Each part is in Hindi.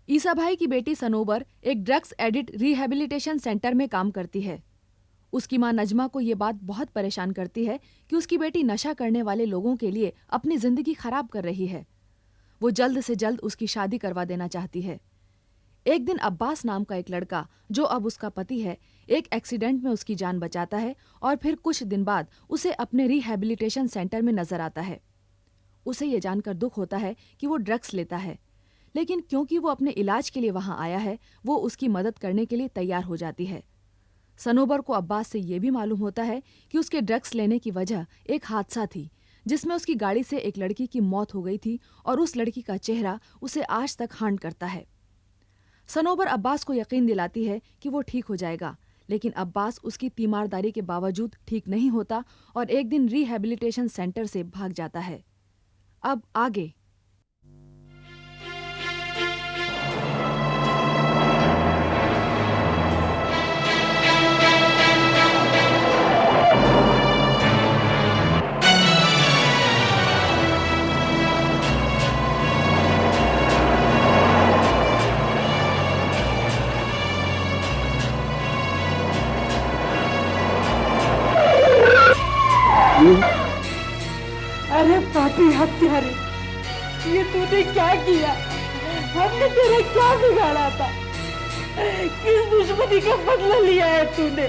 ईसा भाई की बेटी सनोबर एक ड्रग्स एडिक्ट रिहैबिलिटेशन सेंटर में काम करती है। उसकी मां नजमा को ये बात बहुत परेशान करती है कि उसकी बेटी नशा करने वाले लोगों के लिए अपनी जिंदगी खराब कर रही है। वो जल्द से जल्द उसकी शादी करवा देना चाहती है। एक दिन अब्बास नाम का एक लड़का, जो अब उसका पति है, एक एक्सीडेंट में उसकी जान बचाता है और फिर कुछ दिन बाद उसे अपने रिहैबिलिटेशन सेंटर में नजर आता है। उसे ये जानकर दुख होता है कि वो ड्रग्स लेता है, लेकिन क्योंकि वो अपने इलाज के लिए वहां आया है, वो उसकी मदद करने के लिए तैयार हो जाती है। सनोबर को अब्बास से ये भी मालूम होता है कि उसके ड्रग्स लेने की वजह एक हादसा थी, जिसमें उसकी गाड़ी से एक लड़की की मौत हो गई थी और उस लड़की का चेहरा उसे आज तक हांट करता है। सनोबर अब्बास को यकीन दिलाती है कि वो ठीक हो जाएगा, लेकिन अब्बास उसकी तीमारदारी के बावजूद ठीक नहीं होता और एक दिन रिहैबिलिटेशन सेंटर से भाग जाता है। अब आगे। अरे पापी हत्यारे, ये तूने क्या किया? हमने तेरा क्या बिगाड़ा था? किस दुश्मनी का बदला लिया है तूने?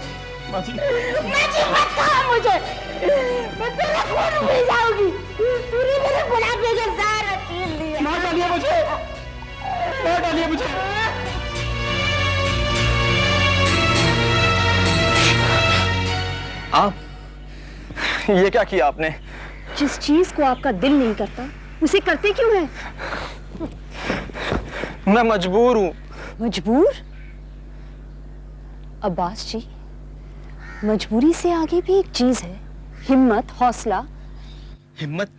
माजी मत कहा मुझे, मैं तेरा खून पी जाऊंगी। तूने मेरे बुढ़ापे का सारा छीन लिया। मार डालिए मुझे, मार डालिए मुझे। आप ये क्या किया आपने? जिस चीज को आपका दिल नहीं करता उसे करते क्यों हैं? मैं मजबूर हूँ। मजबूर? अब्बास जी, मजबूरी से आगे भी एक चीज है, हिम्मत, हौसला। हिम्मत,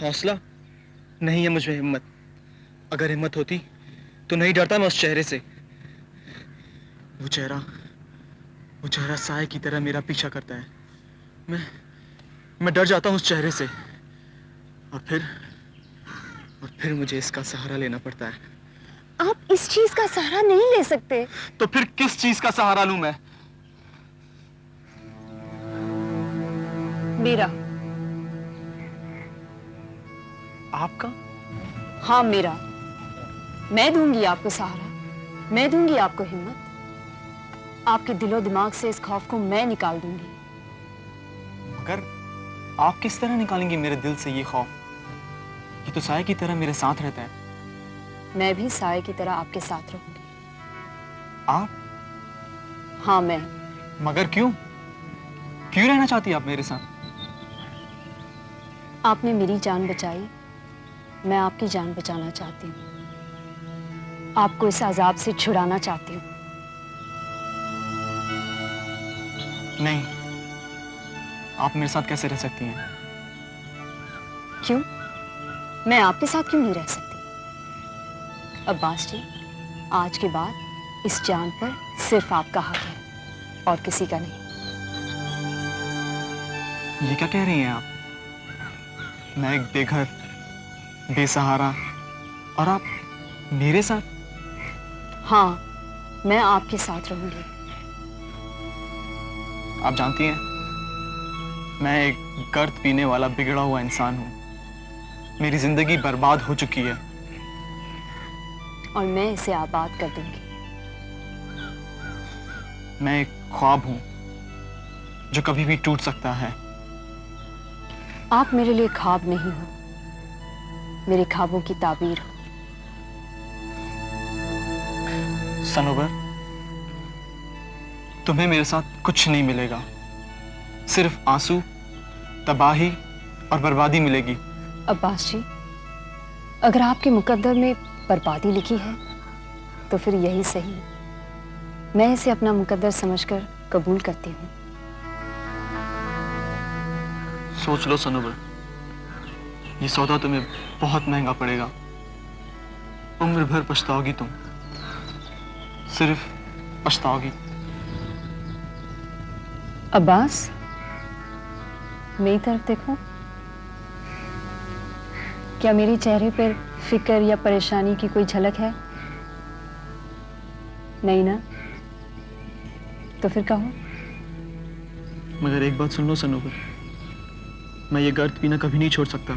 हौसला नहीं है मुझे हिम्मत। अगर हिम्मत होती तो नहीं डरता मैं उस चेहरे से। वो चेहरा साए की तरह मेरा पीछा करता है। मैं डर जाता हूँ उस चेहरे से, और फिर मुझे इसका सहारा लेना पड़ता है। आप इस चीज का सहारा नहीं ले सकते। तो फिर किस चीज का सहारा लूं मैं? मेरा। आपका? हाँ, मेरा। मैं दूंगी आपको सहारा, मैं दूंगी आपको हिम्मत। आपके दिलो दिमाग से इस खौफ को मैं निकाल दूंगी। मगर आप किस तरह निकालेंगी मेरे दिल से ये खौफ? ये तो साए की तरह मेरे साथ रहता है। मैं भी साए की तरह आपके साथ रहूंगी। आप? हाँ, मैं। मगर क्यों रहना चाहती आप मेरे साथ? आपने मेरी जान बचाई, मैं आपकी जान बचाना चाहती हूँ। आपको इस अजाब से छुड़ाना चाहती हूँ। नहीं, आप मेरे साथ कैसे रह सकती हैं? क्यों? मैं आपके साथ क्यों नहीं रह सकती? अब्बास जी, आज के बाद इस जान पर सिर्फ आपका हक है और किसी का नहीं। ये क्या कह रही हैं आप? मैं एक बेघर, बेसहारा, और आप मेरे साथ? हाँ, मैं आपके साथ रहूंगी। आप जानती हैं, मैं एक गर्द पीने वाला बिगड़ा हुआ इंसान हूं। मेरी जिंदगी बर्बाद हो चुकी है और मैं इसे आबाद कर दूंगी। मैं एक ख्वाब हूं जो कभी भी टूट सकता है। आप मेरे लिए ख्वाब नहीं हो, मेरे ख्वाबों की ताबीर हो। सनोबर, तुम्हें मेरे साथ कुछ नहीं मिलेगा, सिर्फ आंसू, तबाही और बर्बादी मिलेगी। अब्बास जी, अगर आपके मुकद्दर में बर्बादी लिखी है तो फिर यही सही। मैं इसे अपना मुकद्दर समझकर कबूल करती हूँ। सोच लो सनोबर, ये सौदा तुम्हें बहुत महंगा पड़ेगा। उम्र भर पछताओगी तुम, सिर्फ पछताओगी। अब्बास, मेरी तरफ देखो। क्या मेरे चेहरे पर फिक्र या परेशानी की कोई झलक है? नहीं ना? तो फिर कहो। मगर एक बात सुन लो सनोबर, मैं ये गर्द पीना कभी नहीं छोड़ सकता।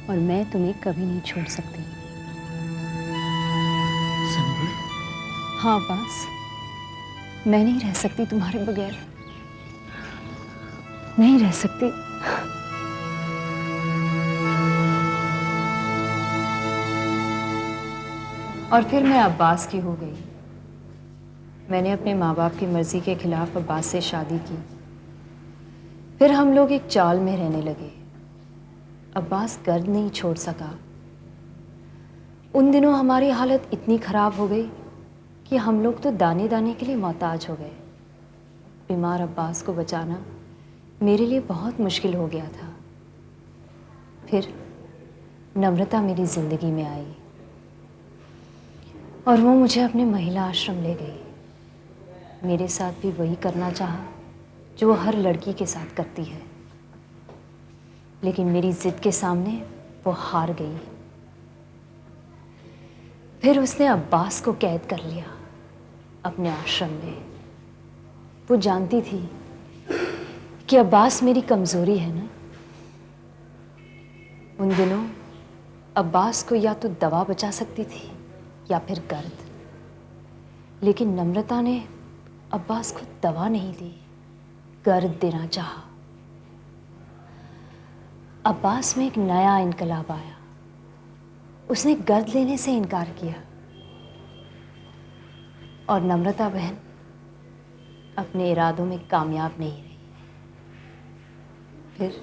और मैं तुम्हें कभी नहीं छोड़ सकती। सनोबर, हाँ अब्बास, मैं नहीं रह सकती तुम्हारे बगैर, नहीं रह सकती। और फिर मैं अब्बास की हो गई। मैंने अपने माँ बाप की मर्जी के खिलाफ अब्बास से शादी की। फिर हम लोग एक चाल में रहने लगे। अब्बास गर्द नहीं छोड़ सका। उन दिनों हमारी हालत इतनी खराब हो गई कि हम लोग तो दाने दाने के लिए मोहताज हो गए। बीमार अब्बास को बचाना मेरे लिए बहुत मुश्किल हो गया था। फिर नम्रता मेरी ज़िंदगी में आई और वो मुझे अपने महिला आश्रम ले गई। मेरे साथ भी वही करना चाहा जो वो हर लड़की के साथ करती है, लेकिन मेरी ज़िद के सामने वो हार गई। फिर उसने अब्बास को कैद कर लिया अपने आश्रम में। वो जानती थी कि अब्बास मेरी कमज़ोरी है ना। उन दिनों अब्बास को या तो दवा बचा सकती थी या फिर गर्द, लेकिन नम्रता ने अब्बास को दवा नहीं दी, गर्द देना चाहा। अब्बास में एक नया इनकलाब आया। उसने गर्द लेने से इनकार किया और नम्रता बहन अपने इरादों में कामयाब नहीं रही। फिर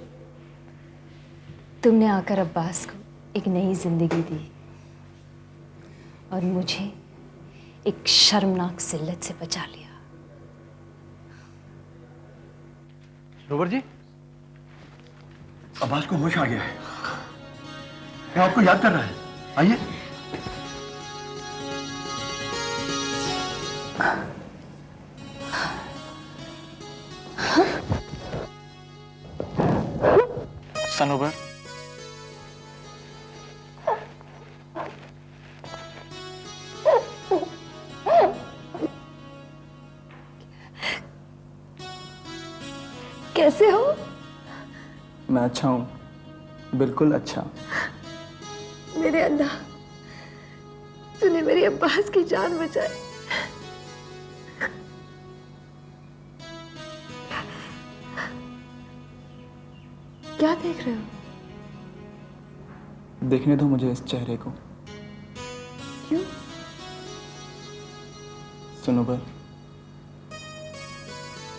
तुमने आकर अब्बास को एक नई जिंदगी दी और मुझे एक शर्मनाक जिल्लत से बचा लिया। रोवर जी, अब्बास को होश आ गया है। वो आपको याद कर रहा है। आइए। सनोबर, कैसे हो? मैं अच्छा हूँ, बिल्कुल अच्छा। मेरे अल्लाह, तूने मेरी अब्बास की जान बचाई। क्या देख रहे हो? देखने दो मुझे इस चेहरे को। क्यों? सनोबर,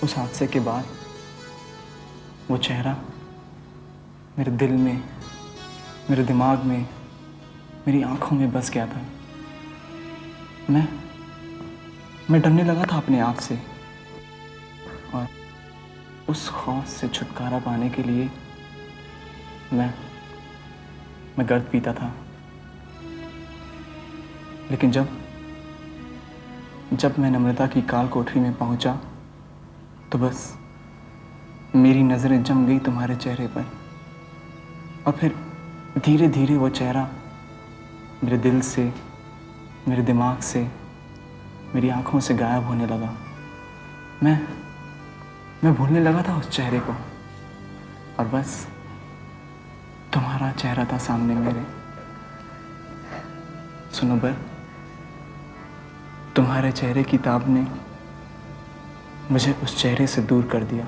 उस हादसे के बाद वो चेहरा मेरे दिल में, मेरे दिमाग में, मेरी आंखों में बस गया था। मैं डरने लगा था अपने आप से, और उस खौफ से छुटकारा पाने के लिए मैं गर्द पीता था। लेकिन जब मैं नम्रता की काल कोठरी में पहुंचा तो बस मेरी नज़रें जम गई तुम्हारे चेहरे पर, और फिर धीरे धीरे वो चेहरा मेरे दिल से, मेरे दिमाग से, मेरी आंखों से गायब होने लगा। मैं भूलने लगा था उस चेहरे को, और बस तुम्हारा चेहरा था सामने मेरे। सनोबर, तुम्हारे चेहरे की ताब ने मुझे उस चेहरे से दूर कर दिया,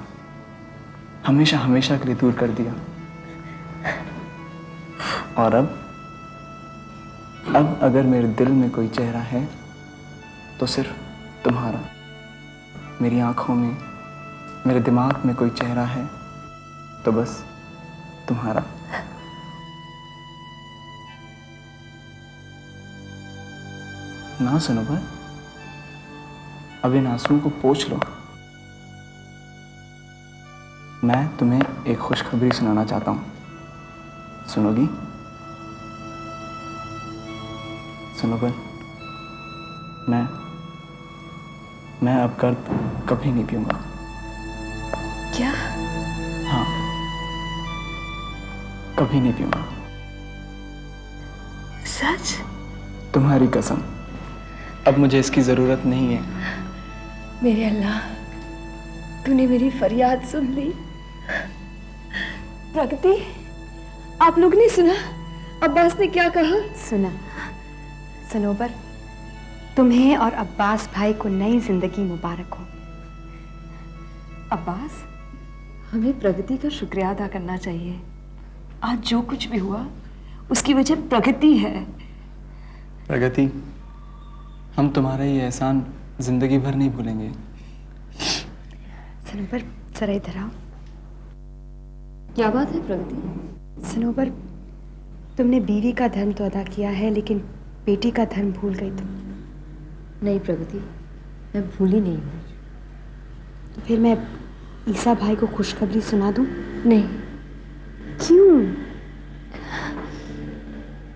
हमेशा हमेशा के लिए दूर कर दिया। और अब अगर मेरे दिल में कोई चेहरा है तो सिर्फ तुम्हारा। मेरी आंखों में, मेरे दिमाग में कोई चेहरा है तो बस तुम्हारा। ना सनोबर, अब इन आंसुओं को पोंछ लो। मैं तुम्हें एक खुशखबरी सुनाना चाहता हूँ, सुनोगी? सनोबर, मैं अब गर्द कभी नहीं पीऊंगा। क्या? हाँ, कभी नहीं पीऊंगा। सच? तुम्हारी कसम। अब मुझे इसकी जरूरत नहीं है। मेरे अल्लाह, तूने मेरी फरियाद सुन ली। प्रगति, आप लोग ने सुना अब्बास ने क्या कहा? सुना। सनोबर, तुम्हें और अब्बास भाई को नई जिंदगी मुबारक हो। अब्बास, हमें प्रगति का शुक्रिया अदा करना चाहिए। आज जो कुछ भी हुआ उसकी वजह प्रगति है। प्रगति, हम तुम्हारा ये एहसान जिंदगी भर नहीं भूलेंगे। सनोबर, जरा इधर आओ। क्या बात है प्रगति? सनोबर, तुमने बीवी का धर्म तो अदा किया है, लेकिन बेटी का धर्म भूल गई तुम। नहीं प्रगति, मैं भूली नहीं हूँ। तो फिर मैं ईसा भाई को खुशखबरी सुना दूं? नहीं। क्यों?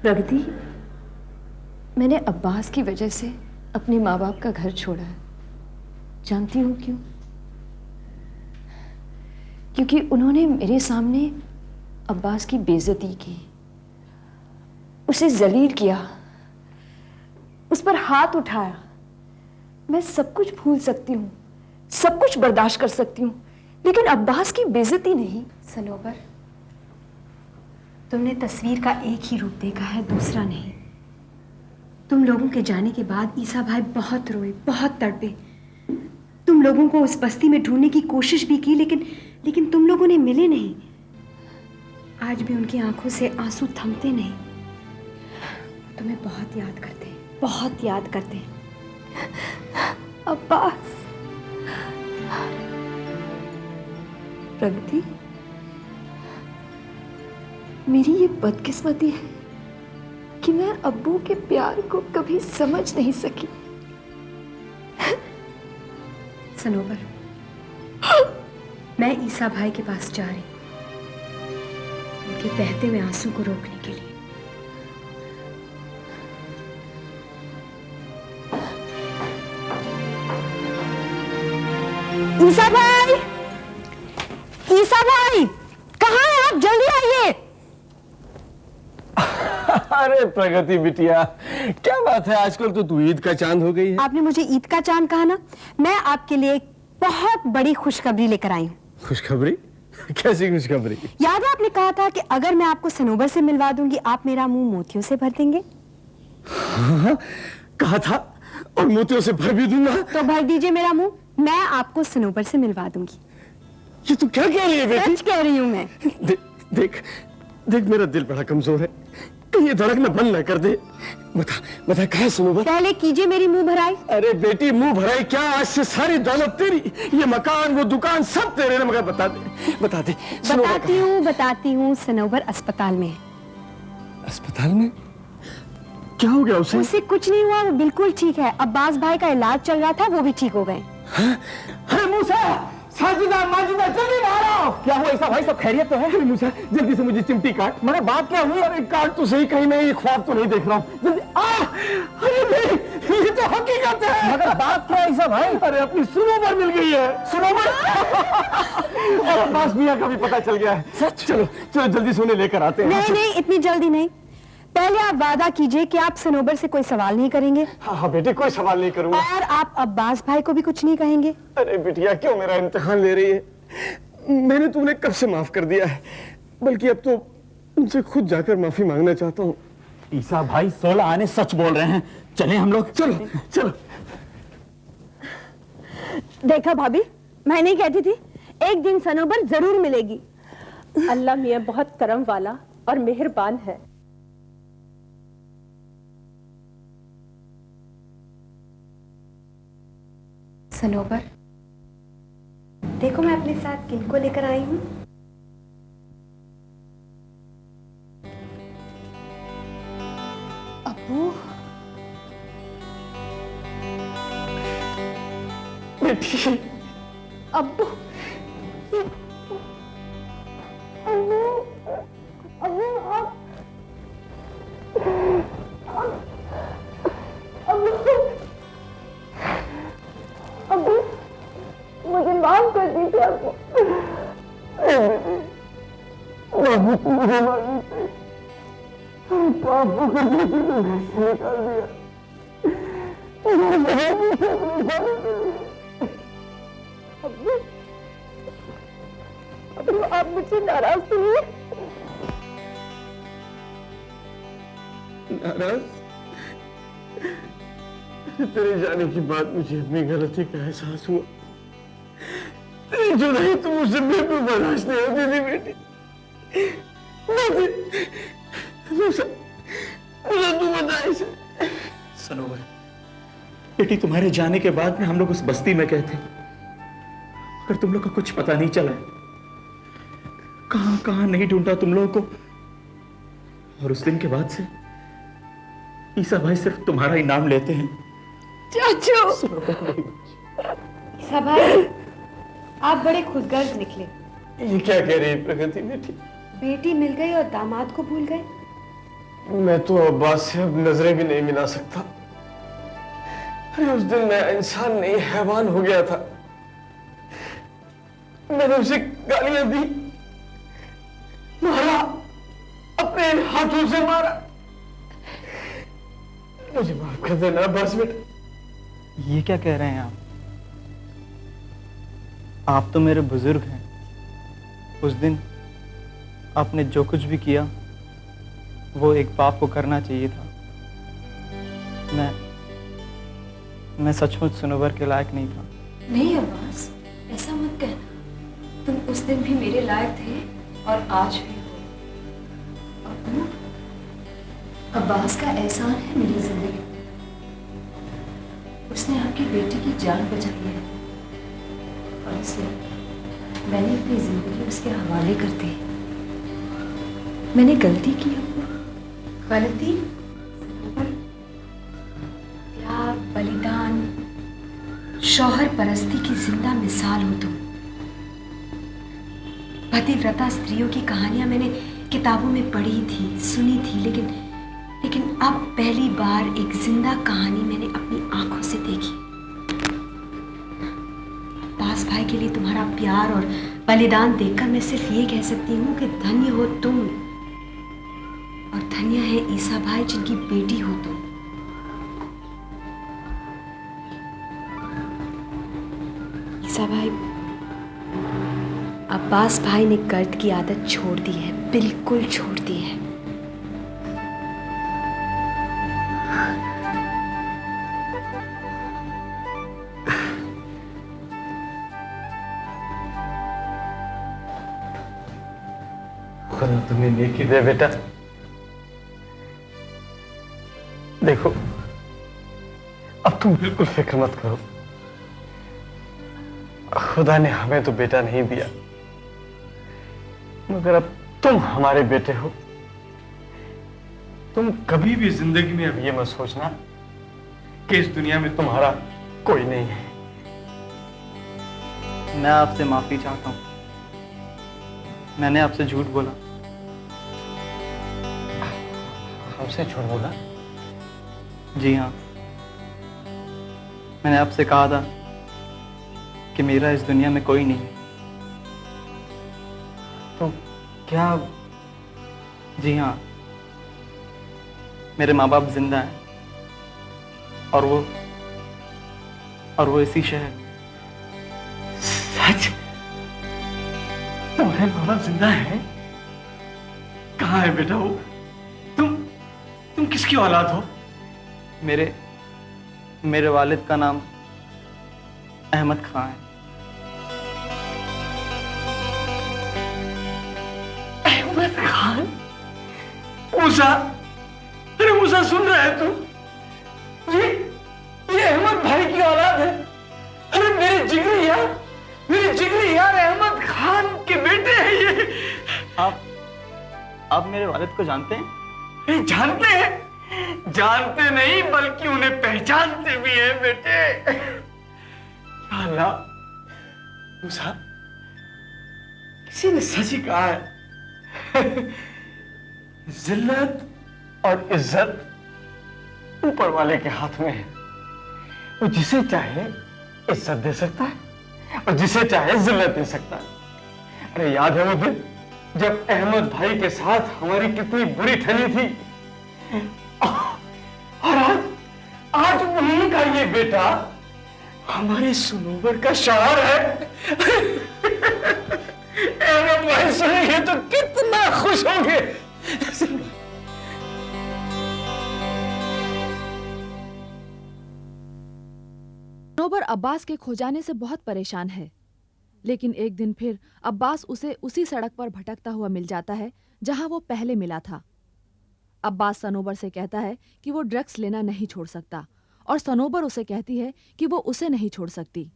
प्रगति, मैंने अब्बास की वजह से अपने माँ बाप का घर छोड़ा है। जानती हो क्यों? क्योंकि उन्होंने मेरे सामने अब्बास की बेइज्जती की, उसे जलील किया, उस पर हाथ उठाया। मैं सब कुछ भूल सकती हूँ, सब कुछ बर्दाश्त कर सकती हूँ, लेकिन अब्बास की बेइज्जती नहीं। सनोबर, तुमने तस्वीर का एक ही रूप देखा है, दूसरा नहीं। तुम लोगों के जाने के बाद ईसा भाई बहुत रोए, बहुत तड़पे। तुम लोगों को उस बस्ती में ढूंढने की कोशिश भी की, लेकिन तुम लोगों ने मिले नहीं। आज भी उनकी आंखों से आंसू थमते नहीं। तुम्हें बहुत याद करते हैं, बहुत याद करते हैं। अब्बास। प्रगति, मेरी ये बदकिस्मती है कि मैं अब्बू के प्यार को कभी समझ नहीं सकी। सनोबर, मैं ईसा भाई के पास जा रही हूं, उनके बहते हुए आंसू को रोकने के लिए। ईसा भाई, ईसा भाई, कहाँ हैं आप? जल्दी आइए। अरे प्रगति बिटिया, क्या बात है, आजकल तो तू ईद का चांद हो गई है। आपने मुझे ईद का चांद कहा ना, मैं आपके लिए एक बहुत बड़ी खुशखबरी लेकर आई हूँ। खुशखबरी? कैसी खुशखबरी? याद है आपने कहा था कि अगर मैं आपको सनोबर से मिलवा दूंगी, आप मेरा मुंह मोतियों से भर देंगे? हाँ, कहा था, और मोतियों से भर भी दूंगा। तो भर दीजिए मेरा मुंह, मैं आपको सनोबर से मिलवा दूंगी। ये तू क्या कह रही है बेटी? सच कह रही हूँ मैं। देख देख, मेरा दिल बड़ा कमजोर है, कहीं ये धड़कना बंद ना कर दे। बता बता, कहाँ सनोबर? पहले कीजिए मेरी मुंह भराई। अरे बेटी, मुंह भराई क्या, आज से सारी दौलत तेरी, ये मकान वो दुकान सब तेरे ना, मगर बता दे बता दे। बताती हूँ, सनोबर अस्पताल में है। अस्पताल में? क्या हो गया उसे? उसे कुछ नहीं हुआ, वो बिल्कुल ठीक है। अब्बास भाई का इलाज चल रहा था, वो भी ठीक हो गए। अरे मूसा, साजिदा माजिदा, जल्दी बाहर आओ। क्या हुआ ईसा भाई, सब खैरियत तो है? अरे मूसा, जल्दी से मुझे चिमटी काट। मैंने बात क्या हुई? अरे काट तो सही, कहीं मैं ये ख्वाब तो नहीं देख रहा हूँ। जल्दी अरे नहीं, ये तो हकीकत है। मगर बात क्या है ईसा भाई? अरे अपनी सनोबर मिल गई है। सनोबर और अब्बास मियां का भी पता चल गया है। सच? चलो चलो जल्दी से उन्हें लेकर आते हैं। नहीं, इतनी जल्दी नहीं। पहले आप वादा कीजिए कि आप सनोबर से कोई सवाल नहीं करेंगे। हाँ बेटे, कोई सवाल नहीं करूंगा। और आप अब्बास भाई को भी कुछ नहीं कहेंगे। अरे बिटिया, क्यों मेरा इम्तिहान ले रही है? मैंने तुमने कब से माफ कर दिया है, बल्कि अब तो उनसे खुद जाकर माफी मांगना चाहता हूँ। ईसा भाई 16 आने सच बोल रहे हैं, चलें हम लोग। चलो चलो। देखा भाभी, मैं नहीं कहती थी, एक दिन सनोबर जरूर मिलेगी। अल्लाह मियां बहुत करम वाला और मेहरबान है। सनोबर, देखो मैं अपने साथ किनको लेकर आई हूँ। अब्बू, बेटी, अब्बू, मुझे माफ कर दीजिए अब्बू। मुझे मालूम है, पाप को करने से तो निकाल दिया, आप मुझसे नाराज तो नहीं है? नाराज? तेरे जाने के बाद मुझे अपनी गलती का एहसास हुआ। तेरी जुदाई तो मुझसे बिल्कुल बर्दाश्त नहीं होती थी बेटी। मुझे तू बता इसे। सनोवर, बेटी तुम्हारे जाने के बाद में हम लोग उस बस्ती में गए थे, मगर तुम लोग का कुछ पता नहीं चला। कहां कहां नहीं ढूंढा तुम लोगों को। और उस दिन के बाद से ईसा भाई सिर्फ तुम्हारा ही नाम लेते हैं। चाचू, ईसा भाई, आप बड़े खुदगर्ज निकले। ये क्या कह रही है प्रगति बेटी? बेटी मिल गई और दामाद को भूल गए। मैं तो अब्बास से अब नजरें भी नहीं मिला सकता। अरे उस दिन मैं इंसान नहीं हैवान हो गया था। मैंने उसे गालियां दी, मारा, अपने इन हाथों से मारा। मुझे माफ कर देना अब्बास बेटा। ये क्या कह रहे हैं आप तो मेरे बुजुर्ग हैं। उस दिन आपने जो कुछ भी किया वो एक बाप को करना चाहिए था। मैं सचमुच सनोवर के लायक नहीं था। नहीं अब्बास, ऐसा मत कहना। तुम उस दिन भी मेरे लायक थे और आज भी हो। अब्बू, अब्बास का एहसान है मेरी जिंदगी में। उसने आपकी बेटी की जान बचाई है और इसलिए मैंने अपनी जिंदगी उसके हवाले कर दी। मैंने गलती की अब्बू। गलती? त्याग, बलिदान, शौहर परस्ती की जिंदा मिसाल हो तुम। पतिव्रता स्त्रियों की कहानियां मैंने किताबों में पढ़ी थी, सुनी थी, लेकिन अब पहली बार एक जिंदा कहानी मैंने अपनी आंखों से देखी। अब्बास भाई के लिए तुम्हारा प्यार और बलिदान देखकर मैं सिर्फ ये कह सकती हूँ कि धन्य हो तुम, और धन्य है ईसा भाई जिनकी बेटी हो तुम। ईसा भाई, अब्बास भाई ने कर्द की आदत छोड़ दी है, बिल्कुल छोड़ दी है। खुदा तुम्हें नेकी दे बेटा। देखो, अब तुम बिल्कुल फिक्र मत करो। खुदा ने हमें तो बेटा नहीं दिया, मगर अब तुम हमारे बेटे हो। तुम कभी भी जिंदगी में अब ये मत सोचना कि इस दुनिया में तुम्हारा कोई नहीं है। मैं आपसे माफी चाहता हूँ। मैंने आपसे झूठ बोला। हमसे झूठ बोला? जी हाँ, मैंने आपसे कहा था कि मेरा इस दुनिया में कोई नहीं है। तो क्या? जी हाँ, मेरे माँ बाप जिंदा हैं और वो इसी शहर। सच? तुम्हारे माँ बाप जिंदा है? कहाँ है बेटा वो? तुम किसकी औलाद हो? मेरे वालिद का नाम अहमद खान है। अहमद खान? मूसा, अरे मूसा सुन रहा है तू? ये अहमद भाई की औलाद है। अरे मेरे जिगरी यार अहमद खान के बेटे हैं ये। आप मेरे वालिद को जानते हैं? जानते हैं? जानते नहीं बल्कि उन्हें पहचानते भी हैं बेटे। या अल्लाह, मूसा, किसी ने सच ही कहा है। जिल्लत और इज्जत ऊपर वाले के हाथ में है। वो जिसे चाहे इज्जत दे सकता है और जिसे चाहे जिल्लत दे सकता है। अरे याद है वो दिन जब अहमद भाई के साथ हमारी कितनी बुरी ठनी थी? और आज वही उन्हीं का ये बेटा हमारे सनोवर का शायर है। अहमद भाई सुनेंगे तो कितना खुश होंगे। सनोबर अब्बास के खो जाने से बहुत परेशान है, लेकिन एक दिन फिर अब्बास उसे उसी सड़क पर भटकता हुआ मिल जाता है जहां वो पहले मिला था। अब्बास सनोबर से कहता है कि वो ड्रग्स लेना नहीं छोड़ सकता और सनोबर उसे कहती है कि वो उसे नहीं छोड़ सकती।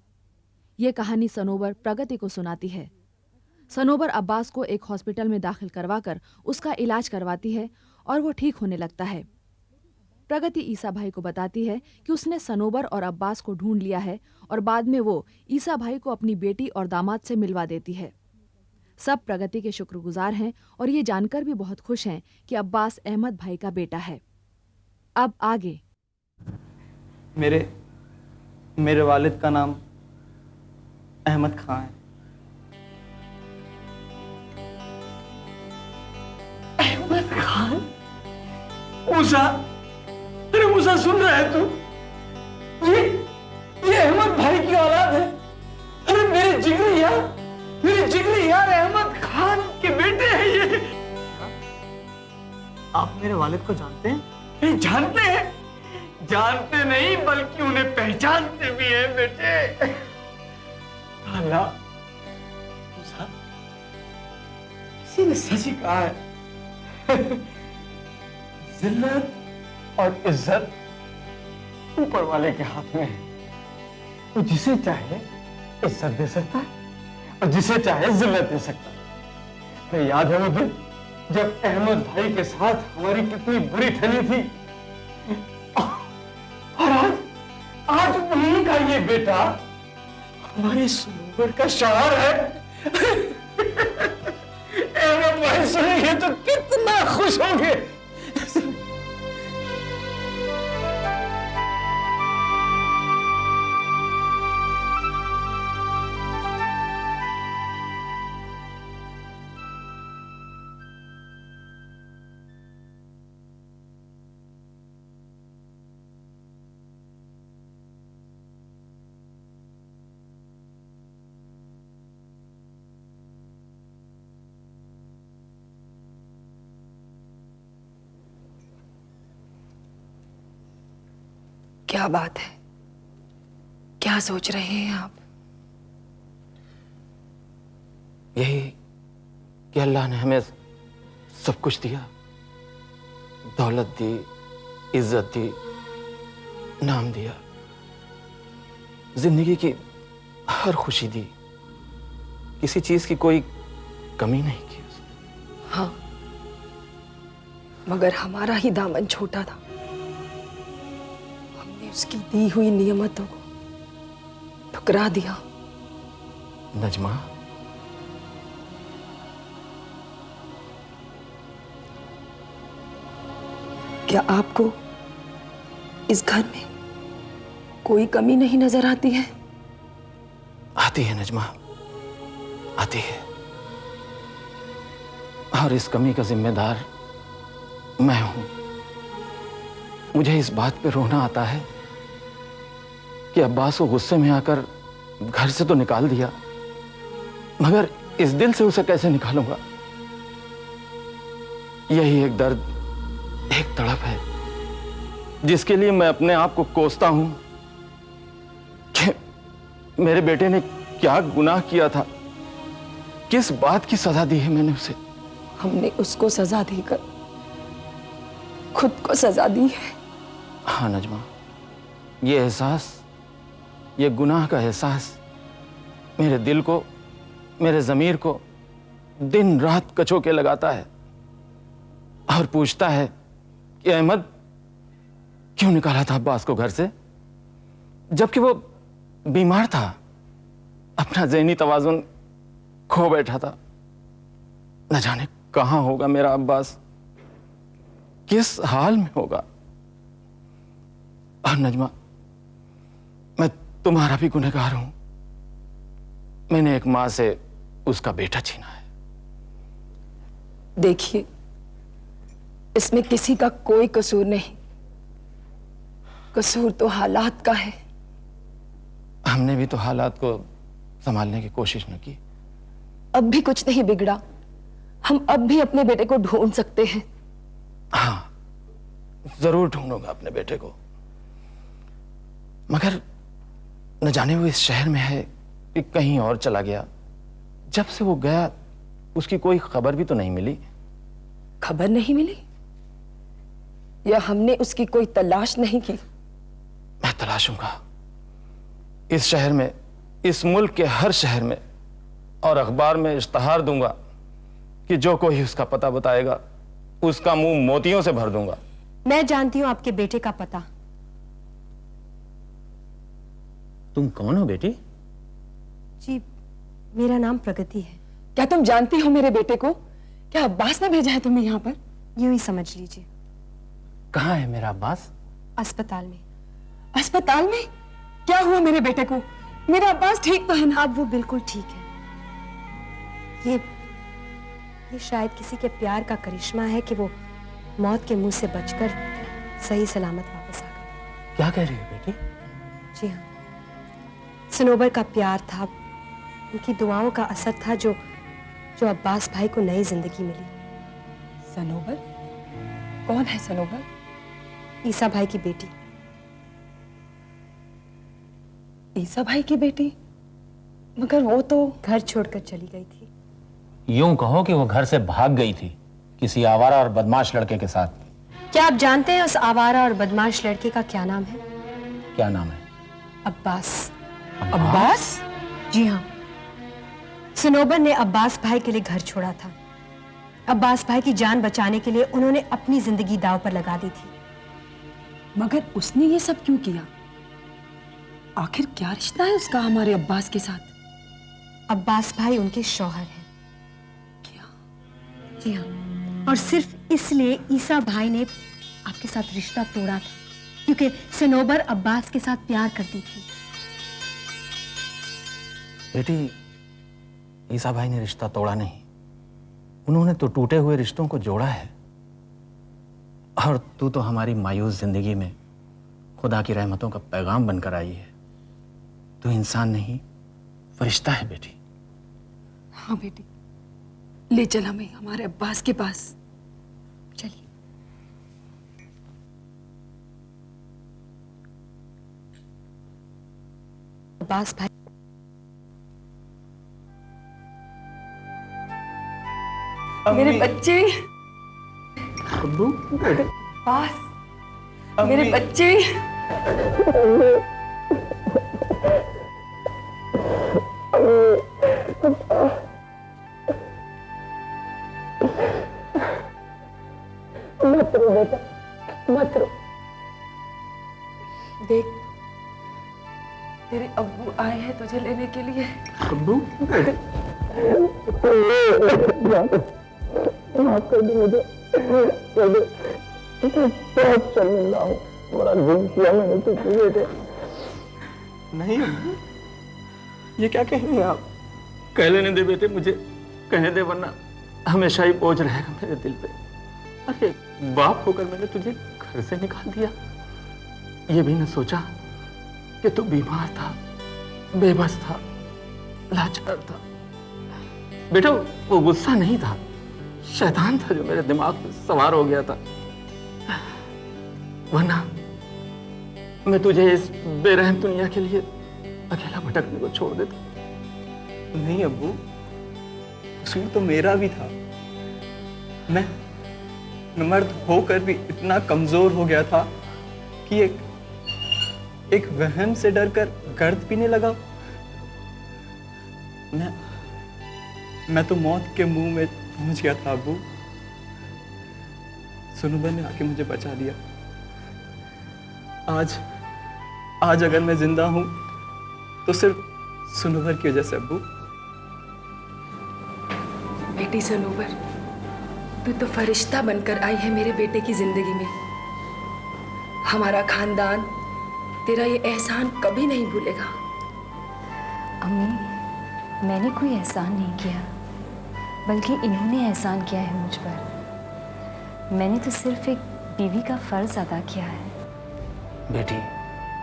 ये कहानी सनोबर प्रगति को सुनाती है। सनोबर अब्बास को एक हॉस्पिटल में दाखिल करवाकर उसका इलाज करवाती है और वो ठीक होने लगता है। प्रगति ईसा भाई को बताती है कि उसने सनोबर और अब्बास को ढूंढ लिया है और बाद में वो ईसा भाई को अपनी बेटी और दामाद से मिलवा देती है। सब प्रगति के शुक्रगुजार हैं और ये जानकर भी बहुत खुश हैं कि अब्बास अहमद भाई का बेटा है। अब आगे। मेरे वालिद का नाम अहमद खां है। अहमद खान? मूसा, अरे मूसा सुन रहा है तू? ये अहमद भाई की औलाद है। अरे मेरे जिगरी यार अहमद खान के बेटे हैं ये। आप मेरे वालिद को जानते हैं? नहीं जानते हैं, जानते नहीं बल्कि उन्हें पहचानते भी हैं बेटे। अल्लाह, मूसा, किसी ने सच ही कहा है, जिल्लत और इज्जत ऊपर वाले के हाथ में है। वो जिसे चाहे इज्जत दे सकता है और जिसे चाहे जिल्लत दे सकता है। मैं याद है वो दिन जब अहमद भाई के साथ हमारी कितनी बुरी ठनी थी, और आज उन्हीं का ये बेटा हमारे सनोवर का शायर है। अहमद भाई सुनेंगे तो कितना खुश होंगे। क्या बात है? क्या सोच रहे हैं आप? यही कि अल्लाह ने हमें सब कुछ दिया, दौलत दी, इज्जत दी, नाम दिया, जिंदगी की हर खुशी दी, किसी चीज की कोई कमी नहीं की उसने। हाँ, मगर हमारा ही दामन छोटा था। हमने उसकी दी हुई नियमतों को ठुकरा दिया। नजमा, क्या आपको इस घर में कोई कमी नहीं नजर आती है? आती है नजमा, आती है। और इस कमी का जिम्मेदार मैं हूं। मुझे इस बात पे रोना आता है कि अब्बास को गुस्से में आकर घर से तो निकाल दिया, मगर इस दिल से उसे कैसे निकालूंगा? यही एक दर्द, एक तड़प है जिसके लिए मैं अपने आप को कोसता हूं कि मेरे बेटे ने क्या गुनाह किया था, किस बात की सजा दी है मैंने उसे। हमने उसको सजा देकर खुद को सजा दी है। हाँ नजमा, ये एहसास, ये गुनाह का एहसास मेरे दिल को, मेरे ज़मीर को दिन रात कचोके लगाता है और पूछता है कि अहमद, क्यों निकाला था अब्बास को घर से, जबकि वो बीमार था, अपना ज़हनी तवाज़ुन खो बैठा था। न जाने कहाँ होगा मेरा अब्बास, किस हाल में होगा। और नजमा, मैं तुम्हारा भी गुनहगार हूं। मैंने एक मां से उसका बेटा छीना है। देखिए, इसमें किसी का कोई कसूर नहीं। कसूर तो हालात का है। हमने भी तो हालात को संभालने की कोशिश न की। अब भी कुछ नहीं बिगड़ा, हम अब भी अपने बेटे को ढूंढ सकते हैं। हाँ, जरूर ढूंढूंगा अपने बेटे को, मगर न जाने वो इस शहर में है कि कहीं और चला गया। जब से वो गया उसकी कोई खबर भी तो नहीं मिली। खबर नहीं मिली या हमने उसकी कोई तलाश नहीं की? मैं तलाशूंगा इस शहर में, इस मुल्क के हर शहर में, और अखबार में इश्तहार दूंगा कि जो कोई उसका पता बताएगा उसका मुंह मोतियों से भर दूंगा। मैं जानती हूँ आपके बेटे का पता। तुम कौन हो बेटी? जी, मेरा नाम प्रगति है। क्या तुम जानती हो मेरे बेटे को? क्या अब्बास ने भेजा है तुम्हें यहाँ पर? यूं ही समझ लीजिए। कहाँ है मेरा अब्बास? अस्पताल में। अस्पताल में? क्या हुआ मेरे बेटे को? मेरा अब्बास ठीक तो है ना? अब वो बिल्कुल ठीक है। ये शायद किसी के प्यार का करिश्मा है कि वो मौत के मुंह से बचकर सही सलामत वापस आ गए। क्या कह रही हो बेटी? जी हाँ, सनोबर का प्यार था, उनकी दुआओं का असर था जो अब्बास भाई को नई जिंदगी मिली। सनोबर? कौन है सनोबर? ईसा भाई की बेटी। ईसा भाई की बेटी? मगर वो तो घर छोड़कर चली गई थी। यूं कहो कि वो घर से भाग गई थी किसी आवारा और बदमाश लड़के के साथ। क्या आप जानते हैं उस आवारा और बदमाश लड़के का क्या नाम है? क्या नाम है? अब्बास। अब्बास? जी हाँ, सनोबर ने अब्बास भाई के लिए घर छोड़ा था। अब्बास भाई की जान बचाने के लिए उन्होंने अपनी जिंदगी दांव पर लगा दी थी। मगर उसने ये सब क्यों किया? आखिर क्या रिश्ता है उसका हमारे अब्बास के साथ? अब्बास भाई उनके शौहर हैं। क्या? जी हाँ, और सिर्फ इसलिए ईसा भाई ने आपके साथ रिश्ता तोड़ा था क्योंकि सनोबर अब्बास के साथ प्यार करती थी। बेटी, ईसा भाई ने रिश्ता तोड़ा नहीं, उन्होंने तो टूटे हुए रिश्तों को जोड़ा है। और तू तो हमारी मायूस जिंदगी में खुदा की रहमतों का पैगाम बनकर आई है। तू इंसान नहीं, फरिश्ता है बेटी। हाँ बेटी, ले चल हमें हमारे अब्बास के पास। चलिए। अब्बास भाई मेरे बच्चे, अब्बू, अब्बास, मेरे बच्चे। मत रो बेटा, मत रो। देख, तेरे अब्बू आए हैं तुझे लेने के लिए। अब्बू, माफ कर दो मुझे, कर दो। बहुत शर्मिंदा हूँ, बड़ा जुल्म किया मैंने तुझे बेटे। नहीं अब्बू, ये क्या कह रहे हैं आप? कह लेने दे बेटे, मुझे कहने दे, वरना हमेशा ही बोझ रहेगा मेरे दिल पे। अरे बाप होकर मैंने तुझे घर से निकाल दिया, ये भी न सोचा कि तू बीमार था, बेबस था, लाचार था। बेटा, वो गुस्सा नहीं था, शैतान था जो मेरे दिमाग में सवार हो गया था। वरना मैं तुझे इस बेरहम दुनिया के लिए अकेला भटकने को छोड़ देता। नहीं अब्बू, कसूर तो मेरा भी था। मैं मर्द होकर भी इतना कमजोर हो गया था कि एक वहम से डरकर गर्द पीने लगा। मैं तो मौत के मुंह में पहुंच गया था अब्बू। सनोबर ने आके मुझे बचा लिया। आज अगर मैं जिंदा हूं तो सिर्फ सनोबर की वजह से अब्बू। बेटी सनोबर, तू तो फरिश्ता बनकर आई है मेरे बेटे की जिंदगी में। हमारा खानदान तेरा ये एहसान कभी नहीं भूलेगा। अम्मी, मैंने कोई एहसान नहीं किया, बल्कि इन्होंने एहसान किया है मुझ पर। मैंने तो सिर्फ एक बीवी का फर्ज अदा किया है। बेटी,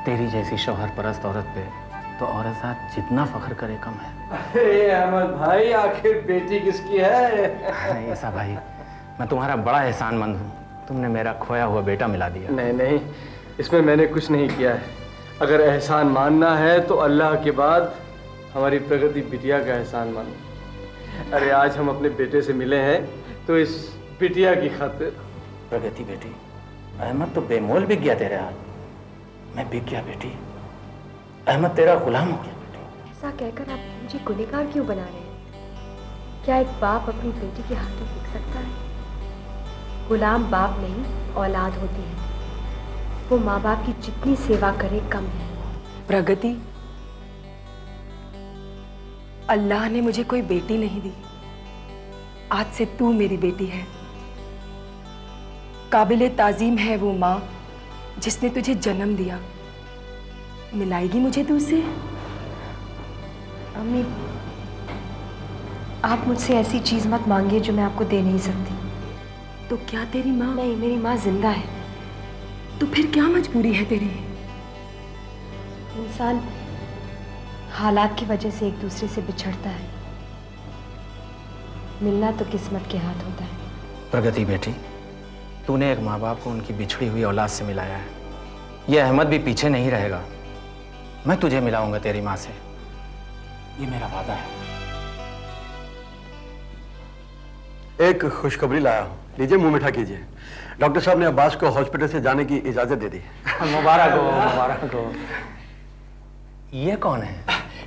तेरी जैसी शौहर परस्त औरत पे तो औरत साथ जितना फख्र करे कम है। अरे अहमद भाई, आखिर बेटी किसकी है? ईसा भाई, मैं तुम्हारा बड़ा एहसानमंद हूँ, तुमने मेरा खोया हुआ बेटा मिला दिया। नहीं नहीं, इसमें मैंने कुछ नहीं किया है। अगर एहसान मानना है तो अल्लाह के बाद हमारी प्रगति बिटिया का एहसान मानो। अरे आज हम अपने बेटे से मिले हैं तो इस बिटिया की खातिर। प्रगति बेटी, अहमद तो बेमोल बिक गया तेरे हाथ, मैं बिक गया बेटी, अहमद तेरा गुलाम हो गया बेटी। ऐसा कहकर आप मुझे गुनहगार क्यों बना रहे हैं? क्या एक बाप अपनी बेटी के हाथों बिक सकता है? गुलाम बाप नहीं, औलाद होती है। वो माँ बाप की जितनी सेवा करे कम है। प्रगति, अल्लाह ने मुझे कोई बेटी नहीं दी, आज से तू मेरी बेटी है। काबिले ताजीम है वो माँ जिसने तुझे जन्म दिया। मिलाएगी मुझे तू उससे? अम्मी, आप मुझसे ऐसी चीज मत मांगिए जो मैं आपको दे नहीं सकती। तो क्या तेरी माँ? नहीं, मेरी माँ जिंदा है। तो फिर क्या मजबूरी है तेरी? इंसान हालात की वजह से एक दूसरे से बिछड़ता है, मिलना तो किस्मत के हाथ होता है। प्रगति बेटी, तूने एक माँ बाप को उनकी बिछड़ी हुई औलाद से मिलाया है। ये अहमद भी पीछे नहीं रहेगा, मैं तुझे मिलाऊंगा तेरी माँ से, ये मेरा वादा है। एक खुशखबरी लाया हूँ, लीजिए मुंह मीठा कीजिए। डॉक्टर साहब ने अब्बास को हॉस्पिटल से जाने की इजाजत दे दी। मुबारक हो, मुबारक हो। ये कौन है?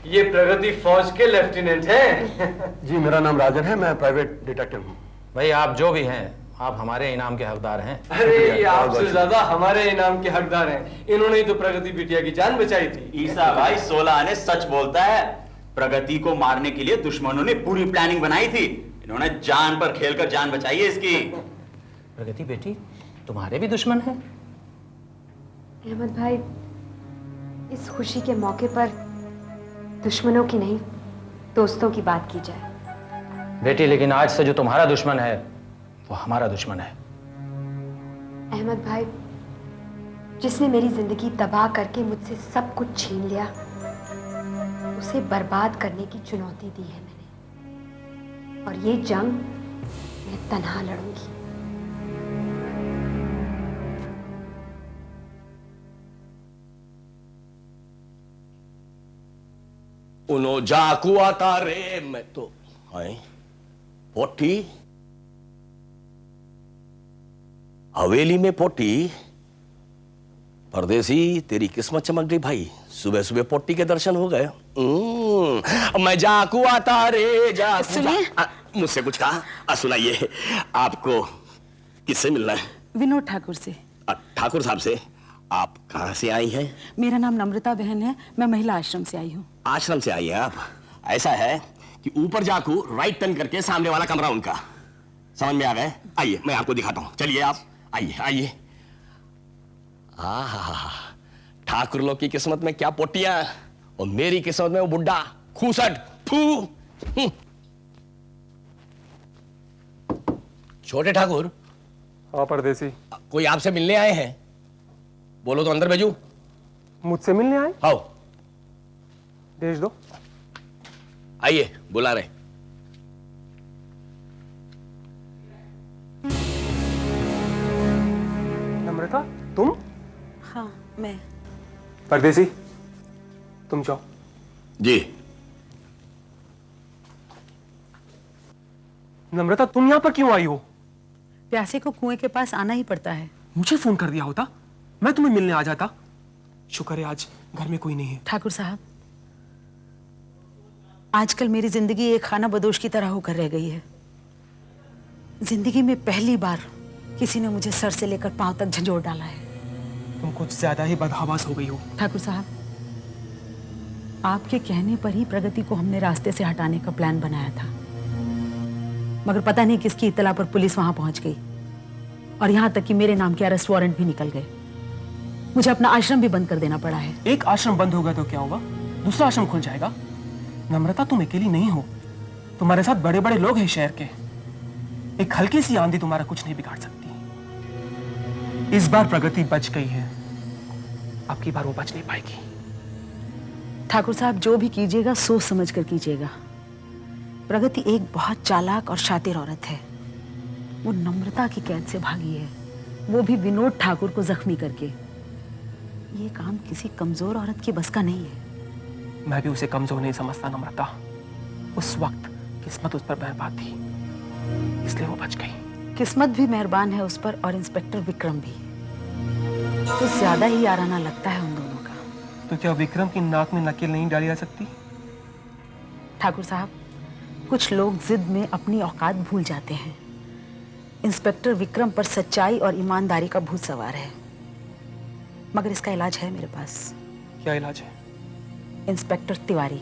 ये प्रगति फौज के लेफ्टिनेंट हैं। जी, मेरा नाम राजन है, मैं प्राइवेट डिटेक्टिव हूँ। भाई आप जो भी हैं, आप हमारे इनाम के हकदार हैं। अरे ये आपसे ज्यादा हमारे इनाम के हकदार हैं। इन्होंने ही तो प्रगति बिटिया की जान बचाई थी। ईसा भाई 16 आने सच बोलता है। प्रगति को मारने के लिए दुश्मनों ने पूरी प्लानिंग बनाई थी, इन्होंने जान पर खेलकर जान बचाई है इसकी। प्रगति बेटी, तुम्हारे भी दुश्मन हैं? अहमद भाई, इस खुशी के मौके पर दुश्मनों की नहीं, दोस्तों की बात की जाए। बेटी, लेकिन आज से जो तुम्हारा दुश्मन है वो हमारा दुश्मन है। अहमद भाई, जिसने मेरी जिंदगी तबाह करके मुझसे सब कुछ छीन लिया, उसे बर्बाद करने की चुनौती दी है मैंने, और ये जंग मैं तन्हा लड़ूंगी। उनो जाकू आता रे, मैं तो है पोटी हवेली में पोटी। परदेसी, तेरी किस्मत चमक गई भाई, सुबह सुबह पोटी के दर्शन हो गए। मैं जाकू आता रे, जाकू। सुनिए, मुझसे कुछ कहा? सुनाइए, आपको किससे मिलना है? विनोद ठाकुर से। ठाकुर साहब से? आप कहाँ से आई हैं? मेरा नाम नम्रता बहन है, मैं महिला आश्रम से आई हूँ। आश्रम से आई हैं आप? ऐसा है कि ऊपर जाकू राइट टर्न करके सामने वाला कमरा उनका, समझ में आ गए? आइए मैं आपको दिखाता हूँ, चलिए आप आइए आइए। आहा, ठाकुर लोग की किस्मत में क्या पोटियां, और मेरी किस्मत में वो बुड्ढा खूसट फू। छोटे ठाकुर। हाँ परदेसी। कोई आपसे मिलने आए हैं? बोलो तो अंदर भेजूं? मुझसे मिलने आए? आओ भेज दो। आइए, बुला रहे। नम्रता, तुम? हाँ, मैं। परदेसी, तुम जाओ। जी। नम्रता, तुम यहाँ पर क्यों आई हो? प्यासे को कुएं के पास आना ही पड़ता है। मुझे फोन कर दिया होता, मैं तुम्हें मिलने आ जाता। शुक्र है आज घर में कोई नहीं है। ठाकुर साहब, आजकल मेरी जिंदगी एक खाना बदोश की तरह होकर रह गई है। जिंदगी में पहली बार किसी ने मुझे सर से लेकर पांव तक झंझोड़ डाला है। तुम कुछ ज्यादा ही बदहवास हो गई हो। ठाकुर साहब, आपके कहने पर ही प्रगति को हमने रास्ते से हटाने का प्लान बनाया था, मगर पता नहीं किसकी इत्तला पर पुलिस वहां पहुंच गई, और यहां तक कि मेरे नाम के अरेस्ट वारंट भी निकल गए। मुझे अपना आश्रम भी बंद कर देना पड़ा है। एक आश्रम बंद होगा तो क्या होगा, दूसरा आश्रम खुल जाएगा। नम्रता, तुम अकेली नहीं हो, तुम्हारे साथ बड़े बड़े लोग हैं शहर के। एक हल्की सी आंधी तुम्हारा कुछ नहीं बिगाड़ सकती। इस बार प्रगति बच गई है, अब की बार वो बच नहीं पाएगी। ठाकुर साहब, जो भी कीजिएगा सोच समझ कर कीजिएगा। प्रगति एक बहुत चालाक और शातिर औरत है। वो नम्रता की कैद से भागी है, वो भी विनोद ठाकुर को जख्मी करके। ये काम किसी कमजोर औरत की बस का नहीं है। मैं भी उसे कमजोर नहीं समझता नम्रता। उस वक्त किस्मत उस पर मेहरबान थी, इसलिए वो बच गई। किस्मत भी मेहरबान है उस पर, और इंस्पेक्टर विक्रम भी। कुछ ज्यादा ही याराना लगता है उन दोनों का। तो क्या विक्रम की नाक में नकेल नहीं डाली जा सकती? ठाकुर साहब, कुछ लोग जिद में अपनी औकात भूल जाते हैं। इंस्पेक्टर विक्रम पर सच्चाई और ईमानदारी का भूत सवार है, मगर इसका इलाज है मेरे पास। क्या इलाज है? इंस्पेक्टर तिवारी।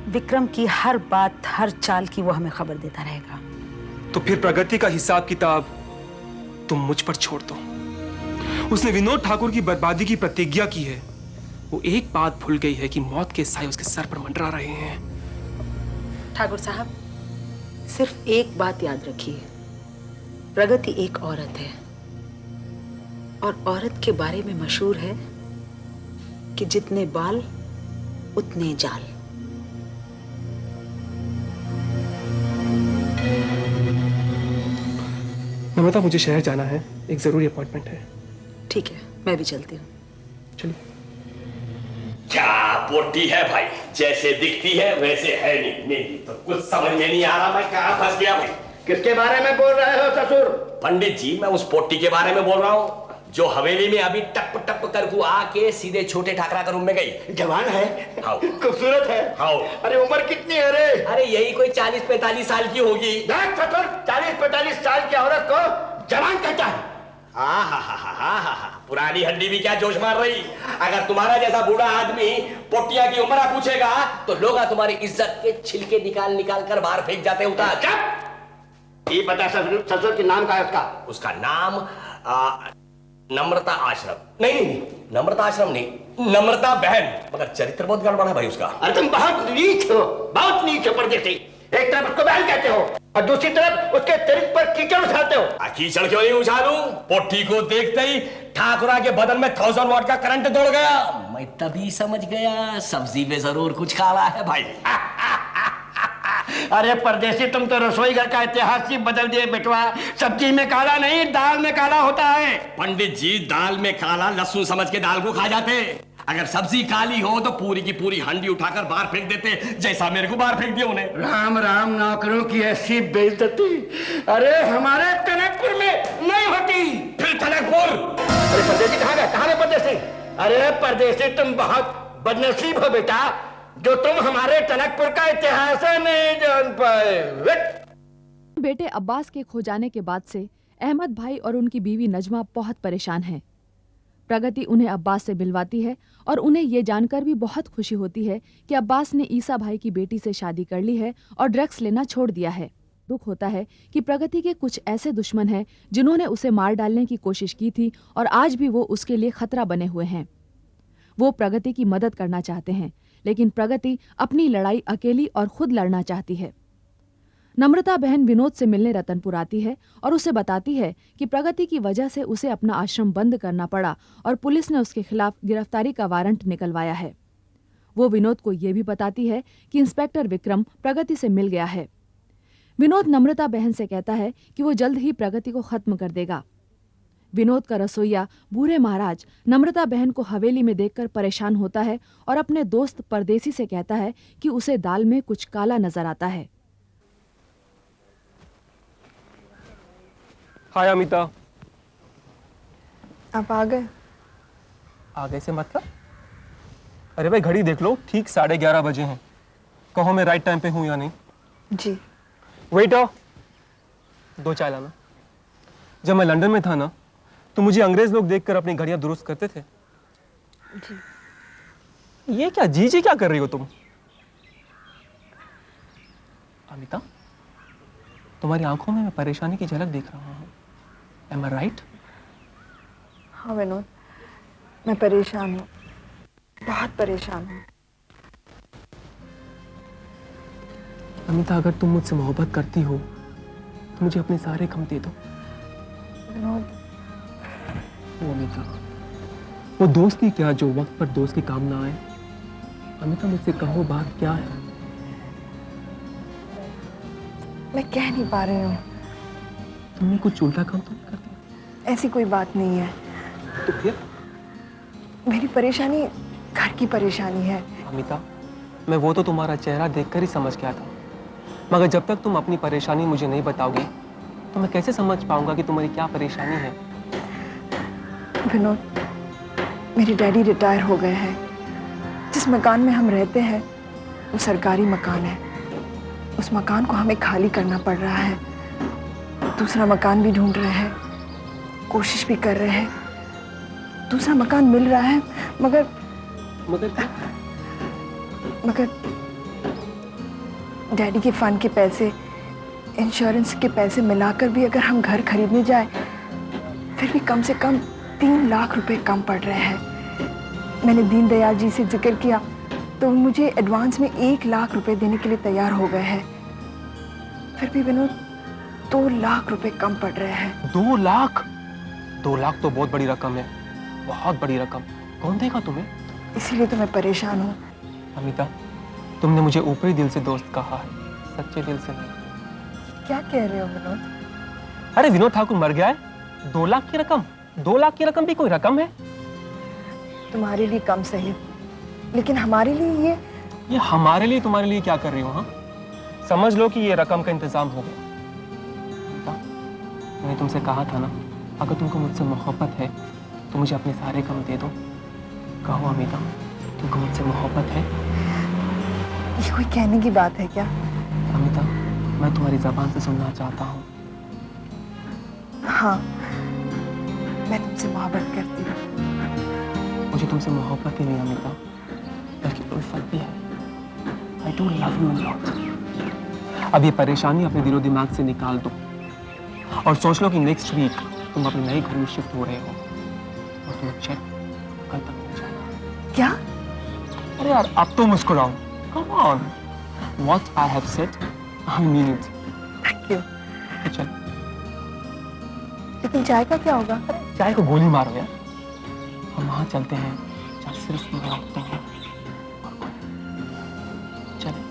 विक्रम की हर बात, हर चाल की वो हमें खबर देता रहेगा। तो फिर प्रगति का हिसाब किताब तुम मुझ पर छोड़ दो। उसने विनोद ठाकुर की बर्बादी की प्रतिज्ञा की है। वो एक बात भूल गई है कि मौत के साए उसके सर पर मंडरा रहे हैं। ठाकुर साहब, सिर्फ एक बात याद रखिए, प्रगति एक औरत है, और औरत के बारे में मशहूर है कि जितने बाल उतने जाल। नम्रता, मुझे शहर जाना है, एक जरूरी अपॉइंटमेंट है। ठीक है, मैं भी चलती हूँ। चलिए। क्या पोटी है भाई, जैसे दिखती है वैसे है नहीं। मेरी तो कुछ समझ में नहीं आ रहा, मैं कहाँ फंस गया भाई। किसके बारे में बोल रहे हो ससुर? पंडित जी, मैं उस पोटी के बारे में बोल रहा हूँ जो हवेली में अभी टप टप करके आके सीधे छोटे ठाकरा के रूम में गई। जवान है, हाँ, खूबसूरत है। हाँ। अरे उम्र कितनी है रे? अरे यही कोई 40-45 साल की होगी। देख ससुर, 40-45 साल की औरत को जवान कहता है? पुरानी हड्डी भी क्या जोश मार रही। अगर तुम्हारा जैसा बूढ़ा आदमी पोटिया की उम्र पूछेगा तो लोग तुम्हारी इज्जत के छिलके निकाल निकाल कर बाहर फेंक जाते उतार। ये बता ससुर के नाम का है उसका? उसका नाम नम्रता आश्रम। नहीं, नम्रता आश्रम नहीं, नम्रता बहन। मगर चरित्र बहुत गड़बड़ है भाई उसका। अरे तुम बहुत नीच हो, बहुत नीच हो परदेसी। एक तरफ उसको बहन कहते हो और दूसरी तरफ उसके चरित्र पर कीचड़ उछालते हो। कीचड़ क्यों नहीं उछालूं? पोटी को देखते ही ठाकुरा के बदन में 1000 वाट का करंट दौड़ गया। मैं तभी समझ गया सब्जी में जरूर कुछ काला है भाई। अरे परदेसी, तुम तो रसोई घर का इतिहास ही बदल दिए बेटवा। सब्जी में काला नहीं, दाल में काला होता है। पंडित जी, दाल में काला लहसुन समझ के दाल को खा जाते। अगर सब्जी काली हो तो पूरी की पूरी हंडी उठाकर बाहर फेंक देते, जैसा मेरे को बाहर फेंक दिया उन्हें। राम राम, नौकरों की ऐसी बेइज्जती अरे हमारे टनकपुर में नहीं होती। फिर टनकपुर? अरे परदेसी कहाँ गए? कहाँ गए परदेसी? अरे परदेसी, तुम बहुत बदनसीब हो बेटा, जो तुम हमारे टनकपुर का इतिहास नहीं जान पाए। बेटे अब्बास के खो जाने के बाद से अहमद भाई और उनकी बीवी नजमा बहुत परेशान हैं। प्रगति उन्हें अब्बास से मिलवाती है और उन्हें ये जानकर भी बहुत खुशी होती है कि अब्बास ने ईसा भाई की बेटी से शादी कर ली है और ड्रग्स लेना छोड़ दिया है। दुख होता है कि प्रगति के कुछ ऐसे दुश्मन हैं जिन्होंने उसे मार डालने की कोशिश की थी और आज भी वो उसके लिए खतरा बने हुए हैं। वो प्रगति की मदद करना चाहते हैं, लेकिन प्रगति अपनी लड़ाई अकेली और खुद लड़ना चाहती है। नम्रता बहन विनोद से मिलने रतनपुर आती है और उसे बताती है कि प्रगति की वजह से उसे अपना आश्रम बंद करना पड़ा और पुलिस ने उसके खिलाफ गिरफ्तारी का वारंट निकलवाया है। वो विनोद को ये भी बताती है कि इंस्पेक्टर विक्रम प्रगति से मिल गया है। विनोद नम्रता बहन से कहता है कि वो जल्द ही प्रगति को खत्म कर देगा। विनोद का रसोइया बूढ़े महाराज नम्रता बहन को हवेली में देखकर परेशान होता है और अपने दोस्त परदेसी से कहता है कि उसे दाल में कुछ काला नजर आता है। हाय अमिता। आप आ गए? आगे से मतलब? अरे भाई, घड़ी देख लो, ठीक 11:30 बजे हैं। कहो मैं राइट टाइम पे हूं या नहीं? जी। वेटर, 2 चाय लाना। जब मैं लंदन में था ना, तो मुझे अंग्रेज लोग देखकर अपनी घड़ियां दुरुस्त करते थे। जी। ये क्या जी क्या कर रही हो तुम? अमिता, तुम्हारी आंखों में मैं परेशानी की झलक देख रहा हूं। Am I right? हाँ विनोद, मैं परेशान हूँ, बहुत परेशान हूँ। अमिता, अगर तुम मुझसे मोहब्बत करती हो तो मुझे अपने सारे गम दे दो। विनोद। वो अमिता, वो दोस्त ही क्या जो वक्त पर दोस्त के काम ना आए। अमिता मुझसे कहो बात क्या है। मैं कह नहीं पा रही हूँ। तुमने कुछ उल्टा काम तो नहीं कर दिया? ऐसी कोई बात नहीं है। तो फिर? मेरी परेशानी घर की परेशानी है। अमिता, मैं वो तो तुम्हारा चेहरा देखकर ही समझ गया था, मगर जब तक तुम अपनी परेशानी मुझे नहीं बताओगी तो मैं कैसे समझ पाऊंगा कि तुम्हारी क्या परेशानी है। विनोद, मेरे डैडी रिटायर हो गए हैं। जिस मकान में हम रहते हैं वो सरकारी मकान है। उस मकान को हमें खाली करना पड़ रहा है। दूसरा मकान भी ढूंढ रहे हैं, कोशिश भी कर रहे हैं। दूसरा मकान मिल रहा है मगर डैडी के फंड के पैसे, इंश्योरेंस के पैसे मिलाकर भी अगर हम घर खरीदने जाए फिर भी कम से कम 3 लाख रुपए कम पड़ रहे हैं। मैंने दीनदयाल जी से जिक्र किया तो मुझे एडवांस में 1 लाख रुपए देने के लिए तैयार हो गए हैं। फिर भी विनोद 2 लाख रुपए कम पड़ रहे हैं। 2 लाख? 2 लाख तो बहुत बड़ी रकम है, बहुत बड़ी रकम। कौन देगा तुम्हें? इसीलिए तो मैं परेशान हूँ। अमिता, तुमने मुझे ऊपरी दिल से दोस्त कहा है, सच्चे दिल से नहीं। क्या कह रहे हो विनोद? अरे विनोद ठाकुर मर गया है। 2 लाख की रकम? 2 लाख की रकम भी कोई रकम है? तुम्हारे लिए कम सही, लेकिन हमारे लिए ये हमारे लिए तुम्हारे लिए क्या कर रही हो? हाँ, समझ लो कि ये रकम का इंतजाम हो गया। मैंने तुमसे कहा था ना, अगर तुमको मुझसे मोहब्बत है तो मुझे अपने सारे कम दे दो। कहो अमिता, तुमको मुझसे मोहब्बत है? ये कोई कहने की बात है क्या? अमिता, मैं तुम्हारी जबान से सुनना चाहता हूँ। हाँ, मैं तुमसे मोहब्बत करती हूँ। मुझे तुमसे मोहब्बत ही नहीं अमिता, बल्कि उल्फत भी है। I do love you a lot। अब ये परेशानी अपने दिलो दिमाग से निकाल दो और सोच लो कि नेक्स्ट वीक तुम अपने नए घर में शिफ्ट हो रहे हो और तुम्हें चेक कल तक मिल जाएगा। क्या? अरे यार, अब तो मुस्कुराओ। Come on, what I have said, I mean it। Thank you। चल। लेकिन चाय का क्या होगा? चाय को गोली मारो यार। हम वहाँ चलते हैं जहाँ सिर्फ मैं और तुम हो। चल।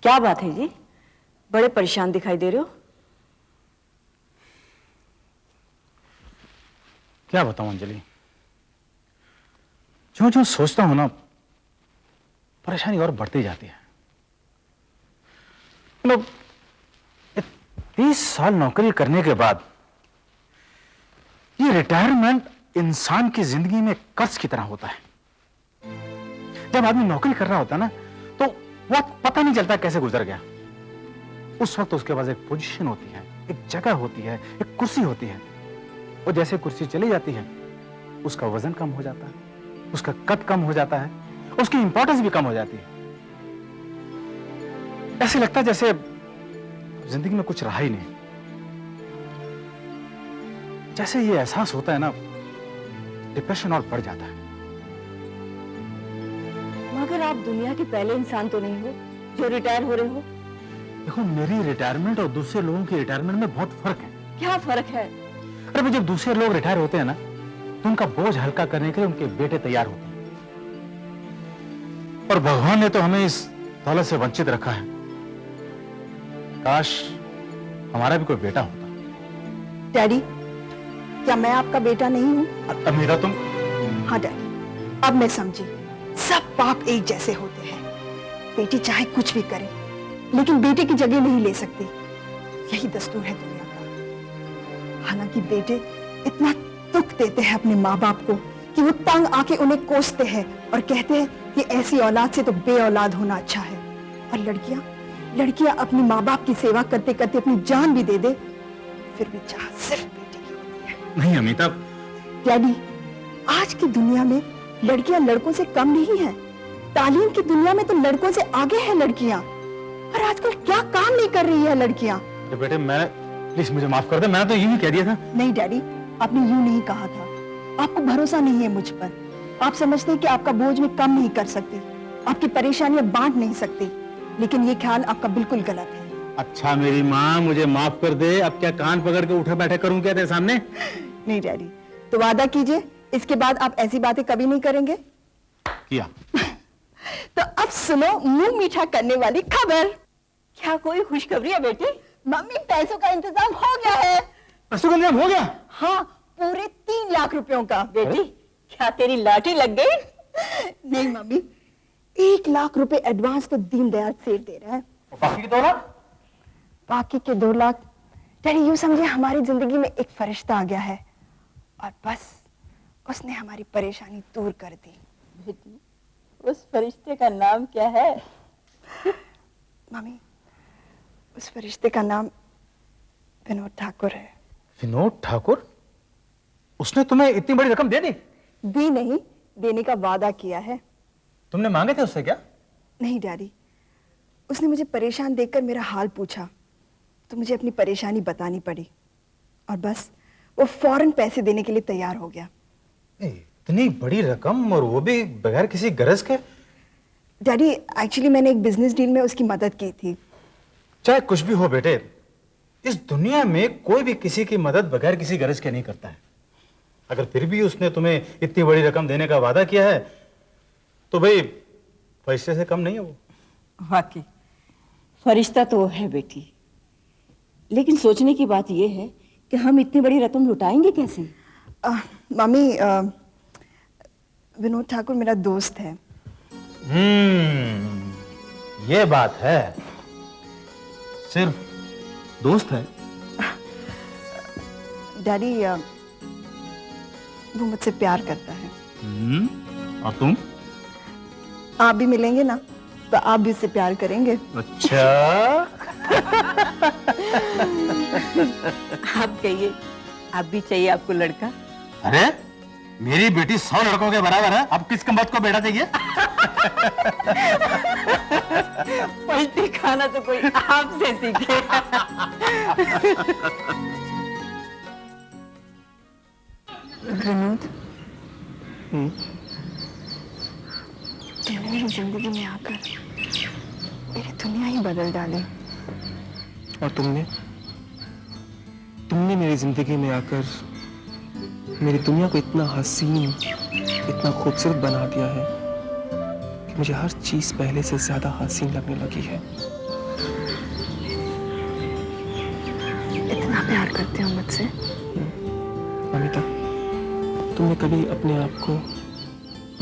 क्या बात है जी, बड़े परेशान दिखाई दे रहे हो? क्या बताऊं अंजलि, जो जो सोचता हूं ना परेशानी और बढ़ती जाती है। मतलब 30 साल नौकरी करने के बाद ये रिटायरमेंट इंसान की जिंदगी में कर्ज की तरह होता है। जब आदमी नौकरी कर रहा होता है ना तो वक्त पता नहीं चलता कैसे गुजर गया। उस वक्त उसके पास एक पोजीशन होती है, एक जगह होती है, एक कुर्सी होती है, और जैसे कुर्सी चली जाती है उसका वजन कम हो जाता है, उसका कद कम हो जाता है, उसकी इंपॉर्टेंस भी कम हो जाती है। ऐसे लगता है जैसे जिंदगी में कुछ रहा ही नहीं। जैसे ये एहसास होता है ना, डिप्रेशन और बढ़ जाता है। मगर आप दुनिया के पहले इंसान तो नहीं हो जो रिटायर हो रहे हो। देखो, मेरी रिटायरमेंट और दूसरे लोगों की रिटायरमेंट में बहुत फर्क है। क्या फर्क है? अरे भाई, जब दूसरे लोग रिटायर होते हैं ना तो उनका बोझ हल्का करने के लिए उनके बेटे तैयार होते हैं, और भगवान ने तो हमें इस दौलत से वंचित रखा है। काश हमारा भी कोई बेटा होता। डैडी, क्या मैं आपका बेटा नहीं हूँ? मेरा तुम? हाँ डैडी, अब मैं समझी। सब बाप एक जैसे होते हैं। बेटी चाहे कुछ भी करे लेकिन बेटे की जगह नहीं ले सकती। यही दस्तूर है दुनिया का। हालांकि बेटे इतना दुख देते हैं अपने माँ बाप को कि वो तंग आके उन्हें कोसते हैं और कहते हैं कि ऐसी औलाद से तो बेऔलाद होना अच्छा है। और लड़कियां अपनी माँ बाप की सेवा करते करते अपनी जान भी दे फिर भी चाह सिर्फ बेटे की होती है। नहीं अमिता। डैडी, आज की दुनिया में लड़कियां लड़कों से कम नहीं है। तालीम की दुनिया में तो लड़कों से आगे है लड़कियां। और आजकल क्या काम नहीं कर रही है लड़कियां। तो बेटे मैं, प्लीज मुझे माफ कर दे, मैंने तो यूं ही कह दिया था। नहीं डैडी, आपने यूं नहीं कहा था। आपको भरोसा नहीं है मुझ पर। आप समझते हैं कि आपका बोझ में कम नहीं कर सकती, आपकी परेशानियां बांट नहीं सकती, लेकिन ये ख्याल आपका बिल्कुल गलत है। अच्छा मेरी माँ, मुझे माफ कर दे। अब क्या कान पकड़ के उठे बैठे करूं क्या तेरे सामने? नहीं डैडी, तो वादा कीजिए इसके बाद आप ऐसी बातें कभी नहीं करेंगे। किया। तो अब सुनो मुंह मीठा करने वाली खबर। क्या कोई खुशखबरी है बेटी? मम्मी, पैसों का इंतजाम हो गया है। पैसों का इंतजाम हो गया? हाँ, पूरे 3 लाख रुपयों का। बेटी, क्या तेरी लॉटरी लग गई? नहीं मम्मी, 1 लाख रुपए एडवांस तो दीनदयाल सेठ दे रहा है। बाकी के 2 लाख? बाकी के 2 लाख डैडी यूं समझे हमारी जिंदगी में एक फरिश्ता आ गया है और बस उसने हमारी परेशानी दूर कर दी। बेटी, उस फरिश्ते का नाम क्या है? मम्मी, उस फरिश्ते का नाम विनोद ठाकुर है। विनोद ठाकुर? उसने तुम्हें इतनी बड़ी रकम दे दी? दी नहीं, देने का वादा किया है। तुमने मांगे थे उससे क्या? नहीं डैडी, उसने मुझे परेशान देखकर मेरा हाल पूछा तो मुझे अपनी परेशानी बतानी पड़ी और बस वो फौरन पैसे देने के लिए तैयार हो गया। इतनी बड़ी रकम, और वो भी बगैर किसी गरज के? डैडी, एक्चुअली मैंने एक बिजनेस डील में उसकी मदद की थी। चाहे कुछ भी हो बेटे, इस दुनिया में कोई भी किसी की मदद बगैर किसी गरज के नहीं करता है। अगर फिर भी उसने तुम्हें इतनी बड़ी रकम देने का वादा किया है तो भाई पैसे से कम नहीं है वो। वाकई फरिश्ता तो वो है बेटी, लेकिन सोचने की बात यह है कि हम इतनी बड़ी रकम लुटाएंगे कैसे? मम्मी, विनोद ठाकुर मेरा दोस्त है। ये बात है। सिर्फ दोस्त है? डैडी, वो मुझसे प्यार करता है। और तुम? आप भी मिलेंगे ना तो आप भी उससे प्यार करेंगे। अच्छा। आप कहिए, आप भी चाहिए आपको लड़का? अरे मेरी बेटी 100 लड़कों के बराबर है, अब किस कमबख्त को बेटा चाहिए? पलटी खाना तो कोई आपसे सीखे। विनोद, तुमने मेरी जिंदगी में आकर मेरी दुनिया ही बदल डाली। और तुमने मेरी जिंदगी में आकर मेरी दुनिया को इतना हसीन, इतना खूबसूरत बना दिया है कि मुझे हर चीज पहले से ज्यादा हसीन लगने लगी है। इतना प्यार करते हो मुझसे? अमिता, तुमने कभी अपने आप को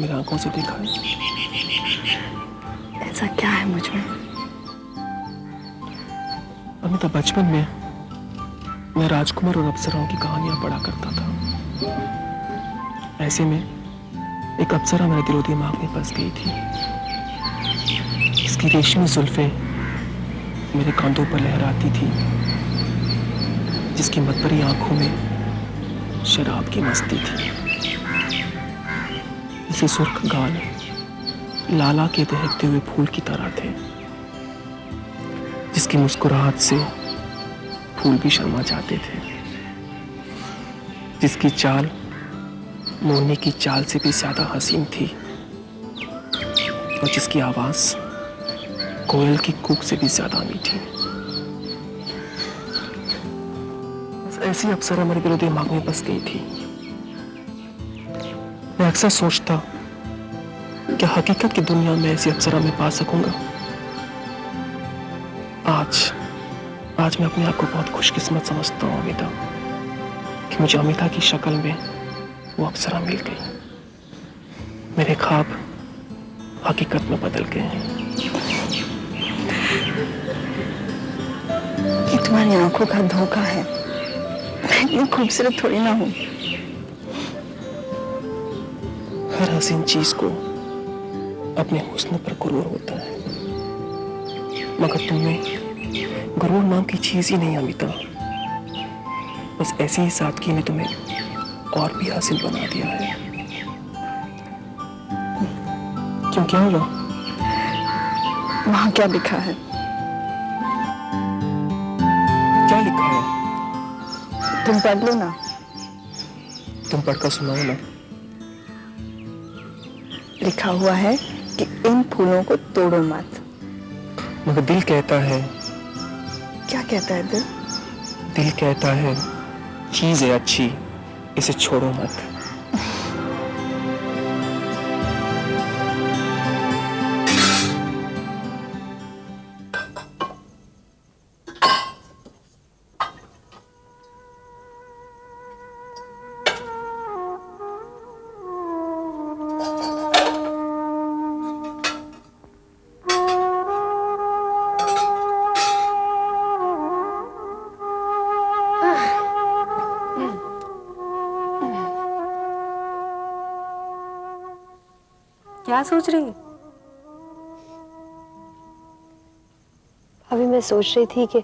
मेरी आंखों से देखा है? ऐसा क्या है मुझ में? अमिता, बचपन में मैं राजकुमार और अप्सराओं की कहानियां पढ़ा करता था। ऐसे में एक अप्सरा मेरे दिलो दिमाग में बस गई थी। इसकी रेशमी जुल्फें मेरे कांधों पर लहराती थी, जिसकी मतभरी आंखों में शराब की मस्ती थी। इसे सुर्ख गाल लाला के दहकते हुए फूल की तरह थे, जिसकी मुस्कुराहट से फूल भी शर्मा जाते थे, जिसकी चाल मोरनी की चाल से भी ज्यादा हसीन थी और जिसकी आवाज कोयल की कूक से भी ज्यादा मीठी। ऐसी अप्सरा मेरे दिलो दिमाग में बस गई थी। मैं अक्सर सोचता क्या हकीकत की दुनिया में ऐसी अप्सरा मैं पा सकूंगा। आज मैं अपने आप को बहुत खुशकिस्मत समझता हूँ अमिता, कि मुझे अमिता की शक्ल में वो अप्सरा मिल गई। मेरे ख्वाब हकीकत में बदल गए हैं। ये तुम्हारी आंखों का धोखा है। मैं इतनी खूबसूरत थोड़ी ना हूँ। हर हसीन चीज को अपने हुस्न पर गुरूर होता है, मगर तुम्हें गुरूर नाम की चीज ही नहीं अमिता। बस ऐसी ही सादगी ने तुम्हें और भी हसीन बना दिया है। क्यों, क्या हुआ? वहां क्या लिखा है? क्या लिखा है? तुम पढ़ लो ना। तुम पढ़कर सुनाओ ना। लिखा हुआ है कि इन फूलों को तोड़ो मत। मगर दिल कहता है। क्या कहता है दिल? दिल कहता है चीज है अच्छी, इसे छोड़ो मत। क्या सोच रही है? अभी मैं सोच रही थी कि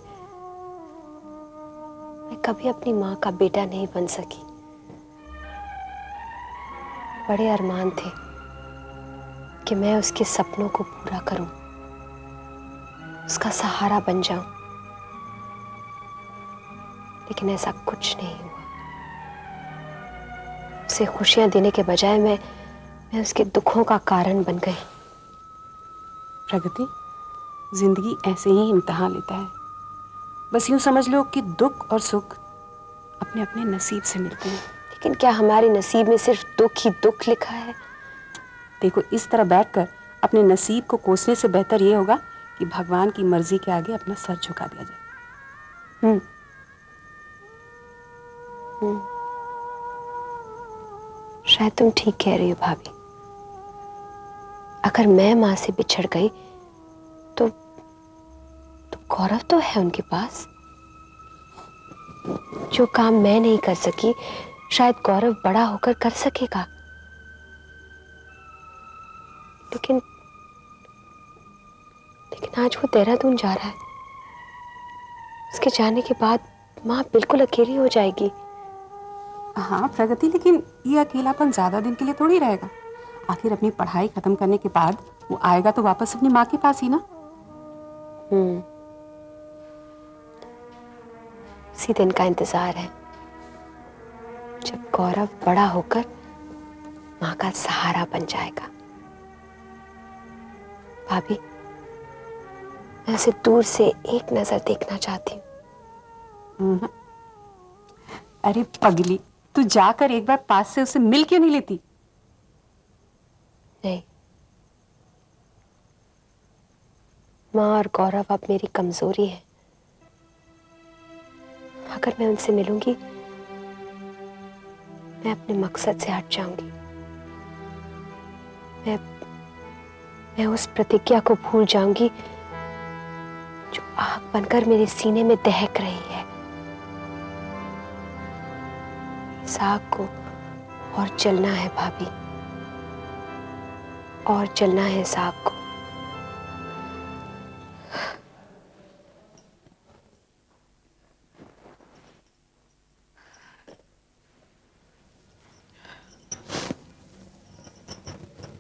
मैं कभी अपनी माँ का बेटा नहीं बन सकी। बड़े अरमान थे कि मैं उसके सपनों को पूरा करूं, उसका सहारा बन जाऊं, लेकिन ऐसा कुछ नहीं हुआ। उसे खुशियां देने के बजाय मैं उसके दुखों का कारण बन गई। प्रगति, जिंदगी ऐसे ही इम्तिहान लेता है। बस यूं समझ लो कि दुख और सुख अपने अपने नसीब से मिलते हैं। लेकिन क्या हमारे नसीब में सिर्फ दुख ही दुख लिखा है? देखो, इस तरह बैठकर अपने नसीब को कोसने से बेहतर ये होगा कि भगवान की मर्जी के आगे अपना सर झुका दिया जाए। शायद तुम ठीक कह रही हो भाभी। अगर मैं माँ से बिछड़ गई तो गौरव तो है उनके पास। जो काम मैं नहीं कर सकी शायद गौरव बड़ा होकर कर सकेगा। लेकिन आज वो देहरादून जा रहा है। उसके जाने के बाद माँ बिल्कुल अकेली हो जाएगी। हाँ प्रगति, लेकिन ये अकेलापन ज्यादा दिन के लिए थोड़ी रहेगा। आखिर अपनी पढ़ाई खत्म करने के बाद वो आएगा तो वापस अपनी माँ के पास ही ना। उसी दिन का इंतजार है जब गौरव बड़ा होकर माँ का सहारा बन जाएगा। भाभी, मैं उसे दूर से एक नजर देखना चाहती हूँ। अरे पगली, तू जाकर एक बार पास से उसे मिल क्यों नहीं लेती? नहीं, माँ और गौरव अब मेरी कमजोरी है। अगर मैं उनसे मिलूंगी मैं अपने मकसद से हट जाऊंगी। मैं उस प्रतिज्ञा को भूल जाऊंगी जो आग बनकर मेरे सीने में दहक रही है। इस आग को और जलना है भाभी, और जलना है इस आग को।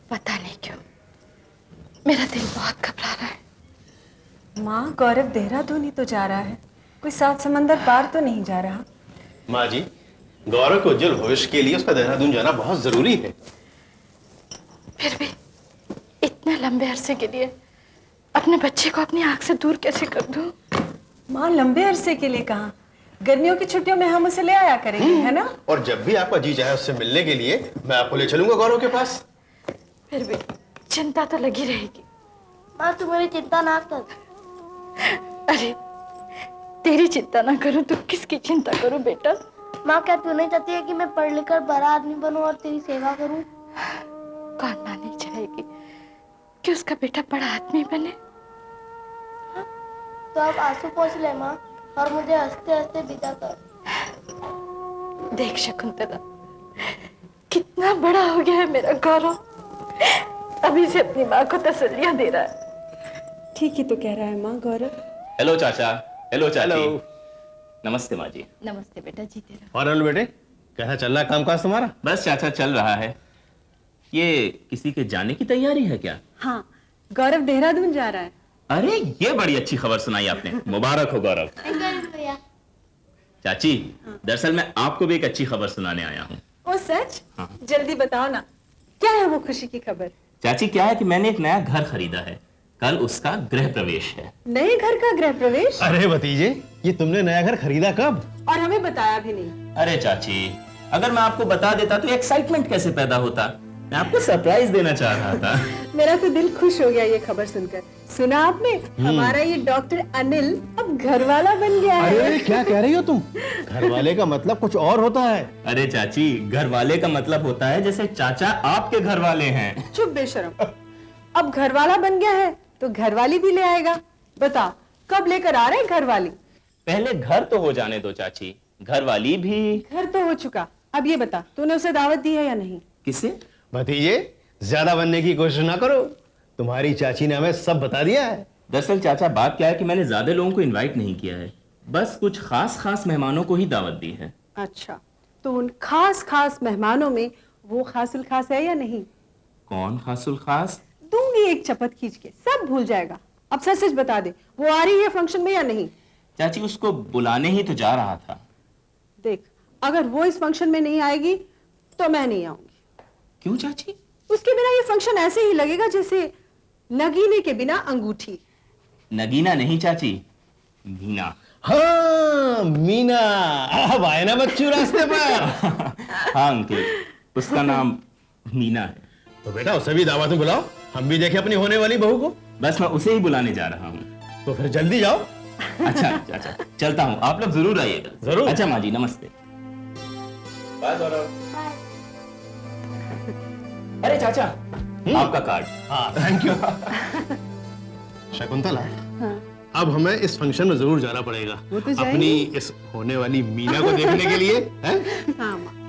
पता नहीं क्यों मेरा दिल बहुत घबरा रहा है। माँ, गौरव देहरादून ही तो जा रहा है, कोई 7 समंदर पार तो नहीं जा रहा। माँ जी, गौरव को उज्जवल भविष्य के लिए उसका देहरादून जाना बहुत जरूरी है। फिर भी इतने लंबे अरसे के लिए अपने बच्चे को अपनी आंख से दूर कैसे कर दूं? माँ, लंबे अरसे के लिए कहाँ, गर्मियों की छुट्टियों में हम उसे ले आया करेंगे, है ना? और जब भी आपका जी चाहे उससे मिलने के लिए मैं आपको ले चलूंगा गौरव के पास। फिर भी चिंता तो लगी रहेगी। माँ, तू मेरी चिंता ना कर। अरे तेरी चिंता ना करूं तो किसकी चिंता करूं बेटा? माँ, क्या तू नहीं चाहती है कि मैं पढ़ लिख कर बड़ा आदमी बनूं और तेरी सेवा करूं? कौन माँ नहीं चाहेगी कि उसका बेटा बड़ा आदमी बने? तो अब आंसू पोंछ ले माँ, और मुझे हंसते हंसते विदा कर। देख शकुंतला, कितना बड़ा हो गया है मेरा गौरव। अभी से अपनी माँ को तसल्लियां दे रहा है। ठीक ही तो कह रहा है माँ, गौरव। हेलो चाचा। हेलो चाची। नमस्ते माँ जी। नमस्ते बेटा, जीते रहो। और अनु बेटे, कैसा चल रहा है कामकाज तुम्हारा? बस चाचा चल रहा है। ये किसी के जाने की तैयारी है क्या? हाँ, गौरव देहरादून जा रहा है। अरे ये बड़ी अच्छी खबर सुनाई आपने, मुबारक हो गौरव। भैया चाची, दरअसल मैं आपको भी एक अच्छी खबर सुनाने आया हूँ। ओ सच? हाँ। जल्दी बताओ ना, क्या है वो खुशी की खबर? चाची क्या है कि मैंने एक नया घर खरीदा है, कल उसका गृह प्रवेश है। नए घर का गृह प्रवेश? अरे भतीजे, ये तुमने नया घर खरीदा कब? और हमें बताया भी नहीं। अरे चाची, अगर मैं आपको बता देता तो एक्साइटमेंट कैसे पैदा होता। मैं आपको सरप्राइज देना चाह रहा था। मेरा तो दिल खुश हो गया ये खबर सुनकर। सुना आपने, हमारा ये डॉक्टर अनिल अब घर वाला बन गया है। अरे क्या कह रही हो तुम? घर वाले का मतलब कुछ और होता है। अरे चाची, घर वाले का मतलब होता है जैसे चाचा आपके घर वाले हैं। चुप बेशरम, अब घर वाला बन गया है तो घरवाली भी ले आएगा। बता, कब लेकर आ रहे हैं घरवाली? पहले घर तो हो जाने दो चाची, घर वाली भी। घर तो हो चुका, अब ये बता, तूने उसे दावत दी है या नहीं? किसे? भतीजे, ज्यादा बनने की कोशिश ना करो, तुम्हारी चाची ने हमें सब बता दिया है। दरअसल चाचा बात क्या है कि मैंने ज्यादा लोगों को इनवाइट नहीं किया है, बस कुछ खास मेहमानों को ही दावत दी है। अच्छा, तो उन खास मेहमानों में वो खासुल खास है या नहीं? कौन खासुल खास? दूंगी एक चपत खींच के, सब भूल जाएगा। अब सच सच बता दे, वो आ रही है फंक्शन में या नहीं? चाची उसको बुलाने ही तो जा रहा था। देख, अगर वो इस फंक्शन में नहीं आएगी तो मैं नहीं आऊंगी। क्यों चाची? उसके बिना ये फंक्शन ऐसे ही लगेगा जैसे नगीने के बिना अंगूठी। नगीना नहीं चाची, मीना। हाँ, मीना, अब आए ना बच्चू रास्ते पर। हाँ अंकल, उसका नाम मीना है। तो बेटा उसे भी दावत में बुलाओ, हम भी देखें अपनी होने वाली बहू को। बस मैं उसे ही बुलाने जा रहा हूँ। तो फिर जल्दी जाओ। अच्छा चाचा, चलता हूँ, आप लोग जरूर आइएगा। जरूर। अच्छा माँ जी, नमस्ते। बाय गौरव। अरे चाचा, आपका कार्ड। हाँ, थैंक यू। शकुंतला, अब हमें इस फंक्शन में जरूर जाना पड़ेगा, वो तो अपनी इस होने वाली मीना को देखने के लिए। हैं? हाँ माँ।